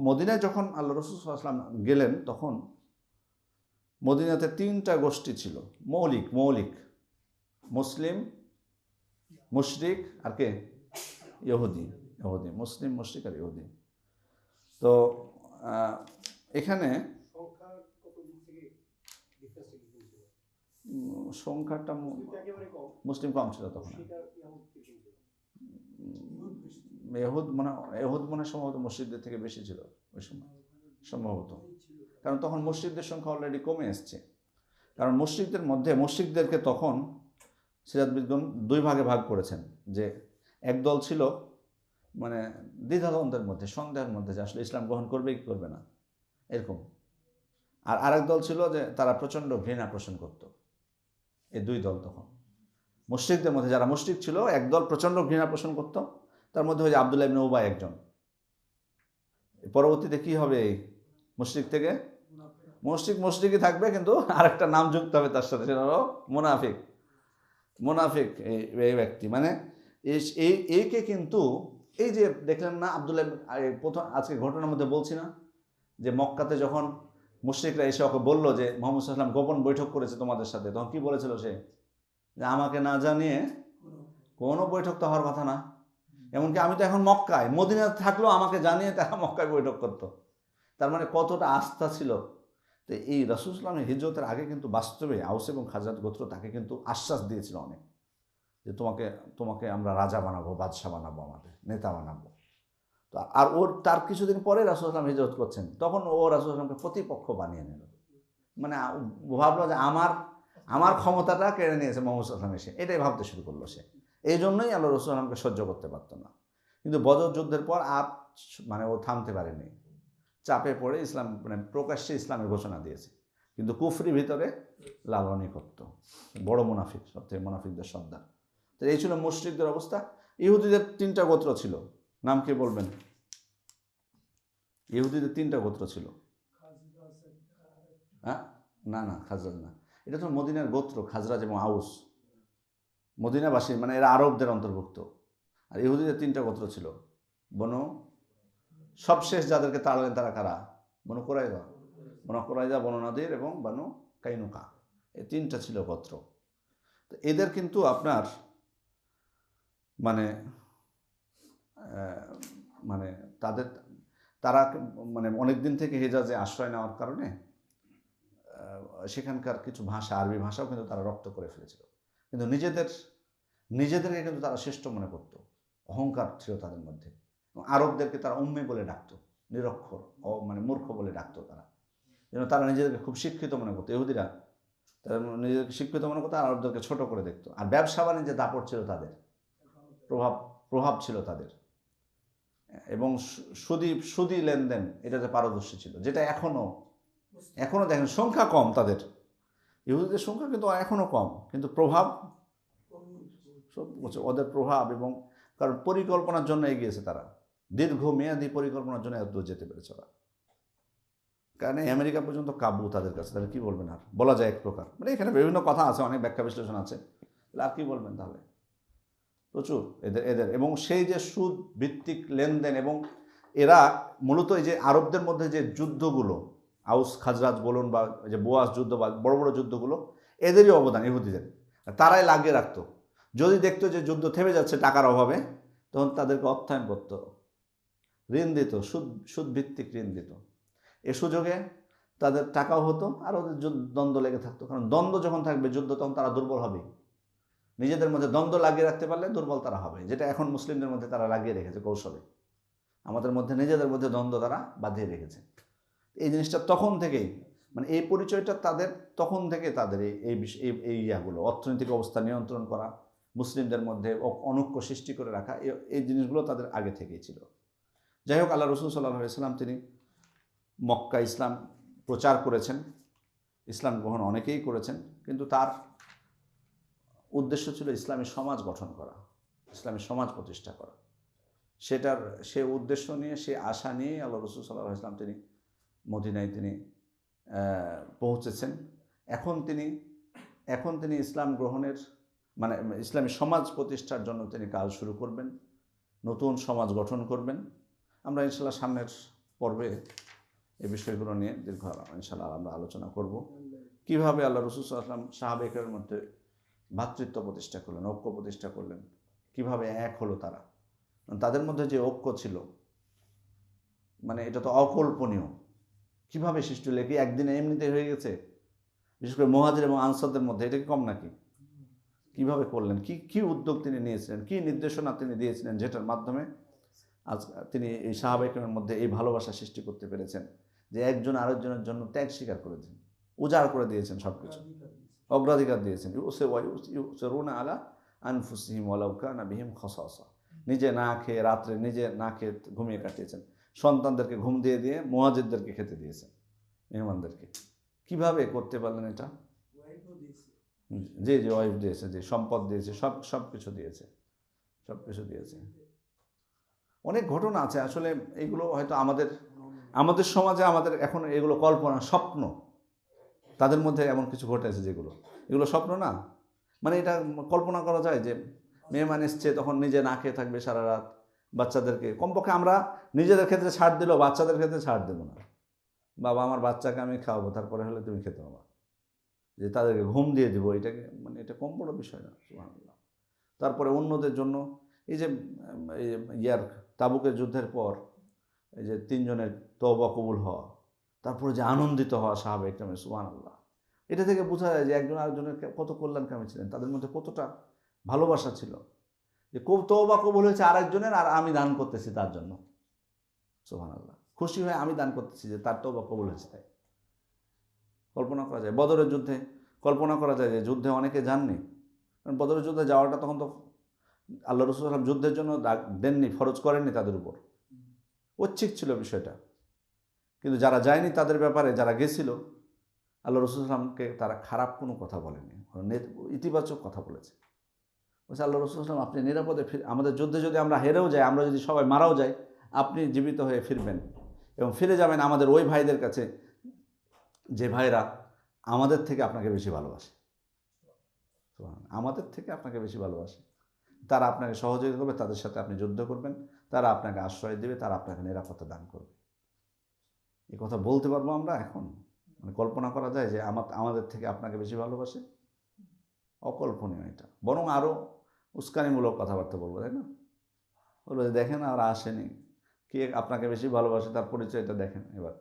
মদিনায় যখন আল্লাহ রাসূল সাল্লাল্লাহু আলাইহি ওয়াসাল্লাম গেলেন, তখন মদিনাতে 3টা গোষ্ঠী ছিল, মৌলিক মুসলিম, মুশরিক আর কে? ইহুদি। ইহুদি, মুসলিম, মুশরিক আর ইহুদি। তো এখানে সংখ্যাটা মুসলিম কম ছিল তখন। এহুদ মনে সম্ভবত মসজিদদের থেকে বেশি ছিল ওই সময়, সম্ভবত। কারণ তখন মসজিদদের সংখ্যা অলরেডি কমে এসছে। কারণ মসজিদদেরকে তখন সিরাজবিদগণ দুই ভাগে ভাগ করেছেন, যে একদল ছিল মানে দ্বিধাদ্বন্দ্বের মধ্যে, সন্দেহের মধ্যে, যে আসলে ইসলাম গ্রহণ করবে কি করবে না, এরকম। আর আরেক দল ছিল যে তারা প্রচণ্ড ঘৃণা পোষণ করত। এই দুই দল তখন মুশরিকদের মধ্যে, যারা মুশরিক ছিল একদল প্রচণ্ড ঘৃণা পোষণ করত, তার মধ্যে ওই যে আব্দুল্লাহ ইবনে উবাই একজন। পরবর্তীতে কি হবে? মুশরিক থেকে মুশরিকই থাকবে, কিন্তু আরেকটা নাম যুক্ত হবে তার সাথে, সেটা হলো মুনাফিক। এই ব্যক্তি মানে এইকে কিন্তু এই যে দেখলেন না আব্দুল্লাহ, প্রথম আজকে ঘটনার মধ্যে বলছি না যে মক্কাতে যখন মুশরিকরা এসে ওকে বললো যে মুহাম্মদ সাল্লাল্লাহু আলাইহি ওয়াসাল্লাম গোপন বৈঠক করেছে তোমাদের সাথে, তখন কি বলেছিল সে? যে আমাকে না জানিয়ে কোনো বৈঠক তো হওয়ার কথা না। এমনকি আমি তো এখন মক্কায়, মদিনাতে থাকলেও আমাকে জানিয়ে তারা মক্কায় বৈঠক করতো। তার মানে কতটা আস্থা ছিল। তো এই রাসূল সাল্লাল্লাহু আলাইহি ওয়াসাল্লামের হিজরতের আগে কিন্তু বাস্তবে আউস এবং খাজরাজ গোত্র তাকে কিন্তু আশ্বাস দিয়েছিল অনেক, যে তোমাকে আমরা রাজা বানাবো, বাদশাহ বানাবো, আমাদের নেতা বানাবো। তো আর তার কিছুদিন পরে রাসূল সাল্লাল্লাহু আলাইহি ওয়াসাল্লাম হিজরত করছেন, তখন ও রাসূল সাল্লাল্লাহু আলাইহি ওয়াসাল্লামকে প্রতিপক্ষ বানিয়ে নিল। মানে ভাবলো যে আমার ক্ষমতাটা কেড়ে নিয়েছে মুহাম্মদ সাল্লাল্লাহু আলাইহি ওয়াসাল্লাম, এসে এটাই ভাবতে শুরু করলো সে। এই জন্যই আল্লাহ রাসূল সাল্লাল্লাহু আলাইহি ওয়াসাল্লামকে সহ্য করতে পারতো না। কিন্তু বদর যুদ্ধের পর আর মানে ও থামতে পারেনি, চাপে পড়ে ইসলাম মানে প্রকাশ্যে ইসলামের ঘোষণা দিয়েছে, কিন্তু কুফরি ভিতরে লালনই করত। বড় মুনাফিক, সবথেকে মুনাফিকদের সর্দার। তো এই ছিল মুশরিকদের অবস্থা। ইহুদিদের 3টা গোত্র ছিল, নাম কি বলবেন? ইহুদিদের 3টা গোত্র ছিল। হ্যাঁ, না খাজরাজ না, এটা তো মদিনার গোত্র, খাজরাজ এবং আউস মদিনাবাসী, মানে এরা আরবদের অন্তর্ভুক্ত। আর ইহুদিদের 3টা গোত্র ছিল। বনু, সবশেষ যাদেরকে তাড়ালেন তারা কারা? বনু কুরাইজা, বনু নাদির এবং বনু কাইনুকা, এই 3টা ছিল গোত্র। তো এদের কিন্তু আপনার মানে মানে তারা মানে অনেক দিন থেকে হিজাজে আশ্রয় নেওয়ার কারণে সেখানকার কিছু ভাষা, আরবি ভাষাও কিন্তু তারা রপ্ত করে ফেলেছিল। কিন্তু নিজেদেরকে কিন্তু তারা শ্রেষ্ঠ মনে করত, অহংকার ছিল তাদের মধ্যে। আরবদেরকে তারা উম্মি বলে ডাকতো, নিরক্ষর, মানে মূর্খ বলে ডাকতো তারা, যেন তারা নিজেদেরকে খুব শিক্ষিত মনে করতো। ইহুদিরা তারা নিজেদেরকে শিক্ষিত মনে করতো, আরবদেরকে ছোট করে দেখতো। আর ব্যবসা বাণিজ্যে দাপট ছিল তাদের, প্রভাব ছিল তাদের, এবং সুদি লেনদেন এটাতে পারদর্শী ছিল, যেটা এখনো দেখেন সংখ্যা কম তাদের, ইহুদিদের সংখ্যা কিন্তু এখনো কম, কিন্তু প্রভাব ওদের প্রভাব, এবং কারণ পরিকল্পনার জন্য এগিয়েছে তারা, দীর্ঘমেয়াদী পরিকল্পনার জন্য এত দূর যেতে পেরেছে ওরা। কারণ আমেরিকা পর্যন্ত কাবু তাদের কাছে, তাহলে কি বলবেন? আর বলা যায় এক প্রকার, মানে এখানে বিভিন্ন কথা আছে, অনেক ব্যাখ্যা বিশ্লেষণ আছে, আর কি বলবেন তাহলে? প্রচুর এদের এবং সেই যে সুদ ভিত্তিক লেনদেন, এবং এরা মূলত এই যে আরবদের মধ্যে যে যুদ্ধগুলো, আউস খাজরাজ বলুন বা যে বোয়াস যুদ্ধ বা বড় বড় যুদ্ধগুলো, এদেরই অবদান ইহুদিদের। তারাই লাগিয়ে রাখতো। যদি দেখতো যে যুদ্ধ থেমে যাচ্ছে টাকার অভাবে, তখন তাদেরকে অর্থায়ন করত, ঋণ দিত, সুদ ভিত্তিক ঋণ দিত। এ সুযোগে তাদের টাকাও হতো, আর ওদের দ্বন্দ্ব লেগে থাকতো। কারণ দ্বন্দ্ব যখন থাকবে যুদ্ধ, তখন তারা দুর্বল হবে। নিজেদের মধ্যে দ্বন্দ্ব লাগিয়ে রাখতে পারলে দুর্বল তারা হবে, যেটা এখন মুসলিমদের মধ্যে তারা লাগিয়ে রেখেছে কৌশলে। আমাদের মধ্যে নিজেদের মধ্যে দ্বন্দ্ব তারা বাঁধিয়ে রেখেছে। এই জিনিসটা তখন থেকেই, মানে এই পরিচয়টা তাদের তখন থেকে, তাদের এই ইয়াগুলো, অর্থনৈতিক অবস্থা নিয়ন্ত্রণ করা, মুসলিমদের মধ্যে অনৈক্য সৃষ্টি করে রাখা, এই জিনিসগুলো তাদের আগে থেকেই ছিল। যাই হোক, আল্লাহ রাসূল সাল্লাল্লাহু আলাইহি ওয়াসাল্লাম তিনি মক্কা ইসলাম প্রচার করেছেন, ইসলাম গ্রহণ অনেকেই করেছেন, কিন্তু তার উদ্দেশ্য ছিল ইসলামী সমাজ গঠন করা, ইসলামী সমাজ প্রতিষ্ঠা করা। সে উদ্দেশ্য নিয়ে, সে আশা নিয়ে আল্লাহ রাসূল সাল্লাল্লাহু আলাইহি ওয়াসাল্লাম তিনি মদিনায় তিনি পৌঁছেছেন। এখন তিনি ইসলাম গ্রহণের মানে ইসলামী সমাজ প্রতিষ্ঠার জন্য তিনি কাজ শুরু করবেন, নতুন সমাজ গঠন করবেন। আমরা ইনশাআল্লাহ সামনের পর্বে এই বিষয়গুলো নিয়ে দীর্ঘ ইনশাআল্লাহ আমরা আলোচনা করব, কিভাবে আল্লাহ রাসূল সাল্লাল্লাহু আলাইহি ওয়াসাল্লাম সাহাবায়ে কেরামের মধ্যে ভ্রাতৃত্ব প্রতিষ্ঠা করলেন, ঐক্য প্রতিষ্ঠা করলেন, কিভাবে এক হলো তারা, তাদের মধ্যে যে ঐক্য ছিল মানে এটা তো অকল্পনীয়। কিভাবে সৃষ্টি হলো, কি একদিনে এমনিতে হয়ে গেছে? বিশেষ করে মুহাজির এবং আনসারদের মধ্যে এটা কি কম নাকি? কিভাবে করলেন, কি কি উদ্যোগ তিনি নিয়েছিলেন, কি নির্দেশনা তিনি দিয়েছিলেন, যেটার মাধ্যমে আজ তিনি এই সাহাবায়ে কেরামের মধ্যে এই ভালোবাসা সৃষ্টি করতে পেরেছেন যে একজন আরেকজনের জন্য ত্যাগ স্বীকার করেছেন, উজাড় করে দিয়েছেন, সব কিছু অগ্রাধিকার দিয়েছেন। ইউসিরুনা আলা আনফুসিহিম ওয়ালাউ কানা বিহিম খাসাসা। নিজে না খেয়ে রাত্রে নিজে না খেয়ে ঘুমিয়ে কাটিয়েছেন, সন্তানদেরকে ঘুম দিয়ে দিয়ে মুহাজিরদেরকে খেতে দিয়েছেন, মেহমানদেরকে। কিভাবে করতে পারলেন এটা? জি জি, ওয়াইফ দিয়েছে, যে সম্পদ দিয়েছে, সব কিছু দিয়েছে, সব কিছু দিয়েছে। অনেক ঘটনা আছে আসলে, এগুলো হয়তো আমাদের সমাজে আমাদের এখন এগুলো কল্পনা, স্বপ্ন। তাদের মধ্যে এমন কিছু ঘটেছে এগুলো স্বপ্ন না, মানে এটা কল্পনা করা যায় যে মেহমান এসছে, তখন নিজে না খেয়ে থাকবে সারা রাত, বাচ্চাদেরকে কমপক্ষে আমরা নিজেদের ক্ষেত্রে ছাড় দিলেও বাচ্চাদের ক্ষেত্রে ছাড় দেবো না। বাবা আমার বাচ্চাকে আমি খাওয়াবো, তারপরে হলে তুমি খেতে পাবা, যে তাদেরকে ঘুম দিয়ে দিব, এটাকে মানে এটা কম বড় বিষয় না। সুবহানাল্লাহ। তারপরে অন্যদের জন্য এই যে তাবুকের যুদ্ধের পর এই যে 3 জনের তওবা কবুল হওয়া, তারপরে যে আনন্দিত হওয়া সাহাবায়ে কেরামের, সুবহানাল্লাহ, এটা থেকে বোঝা যায় যে একজন আরেকজনের কত কল্যাণকামী ছিলেন, তাদের মধ্যে কতটা ভালোবাসা ছিল, যে তওবা কবুল হয়েছে আরেকজনের, আর আমি দান করতেছি তার জন্য, সুবহানাল্লাহ, খুশি হয়ে আমি দান করতেছি যে তার তওবা কবুল হয়েছে। তাই কল্পনা করা যায়। বদরের যুদ্ধে কল্পনা করা যায় যে যুদ্ধে অনেকে যাননি, কারণ বদরের যুদ্ধে যাওয়াটা তখন তো আল্লাহ রাসূল সাল্লাল্লাহু আলাইহি ওয়াসাল্লাম যুদ্ধের জন্য দেননি, ফরজ করেননি তাদের উপর, ঐচ্ছিক ছিল বিষয়টা। কিন্তু যারা যায়নি তাদের ব্যাপারে যারা গেছিল, আল্লাহ রাসূল সাল্লাল্লাহু আলাইহি ওয়াসাল্লামকে তারা খারাপ কোনো কথা বলেনি, ইতিবাচক কথা বলেছে। বলছে আল্লাহ রাসূল সাল্লাল্লাহু আলাইহি ওয়াসাল্লাম, আপনি নিরাপদে আমাদের যুদ্ধে যদি আমরা হেরেও যাই, আমরা যদি সবাই মারাও যাই, আপনি জীবিত হয়ে ফিরবেন এবং ফিরে যাবেন আমাদের ওই ভাইদের কাছে যে ভাইরা আমাদের থেকে আপনাকে বেশি ভালোবাসে, আমাদের থেকে আপনাকে বেশি ভালোবাসে। তারা আপনাকে সহযোগিতা করবে, তাদের সাথে আপনি যুদ্ধ করবেন, তারা আপনাকে আশ্রয় দেবে, তারা আপনাকে নিরাপত্তা দান করবে। এই কথা বলতে পারবো আমরা এখন? মানে কল্পনা করা যায় যে আমাদের থেকে আপনাকে বেশি ভালোবাসে? অকল্পনীয় এটা। বরং আরও উস্কানিমূলক কথাবার্তা বলবো, তাই না? বলবো যে দেখেন আর আসেনি, কে আপনাকে বেশি ভালোবাসে তার পরিচয়টা দেখেন এবার।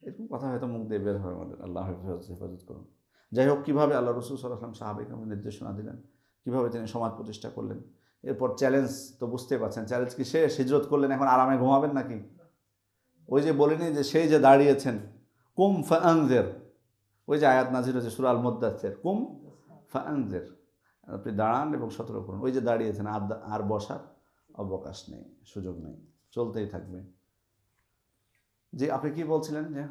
এরকম কথা হয়তো মুখ দিয়ে বের হয় আমাদের। আল্লাহ হেফাজত করুন। যাই হোক, কীভাবে আল্লাহ রাসূল সাল্লাল্লাহু আলাইহি ওয়াসাল্লাম সাহাবায়ে কেরামকে নির্দেশনা দিলেন, কীভাবে তিনি সমাজ প্রতিষ্ঠা করলেন। এরপর চ্যালেঞ্জ তো বুঝতেই পারছেন, চ্যালেঞ্জ কি শেষ? হিজরত করলেন, এখন আরামে ঘুমাবেন নাকি? ওই যে বলিনি যে সেই যে দাঁড়িয়েছেন, কুম ফাআনজির, ওই যে আয়াত নাজিল হয়েছে সূরা আল মুদ্দাসসির, কুম ফাআনজির, আপনি দাঁড়ান এবং সতর্ক করুন। ওই যে দাঁড়িয়েছেন, আর বসার অবকাশ নেই, সুযোগ নেই, চলতেই থাকবে। জি, আপনি কি বলছিলেন? যে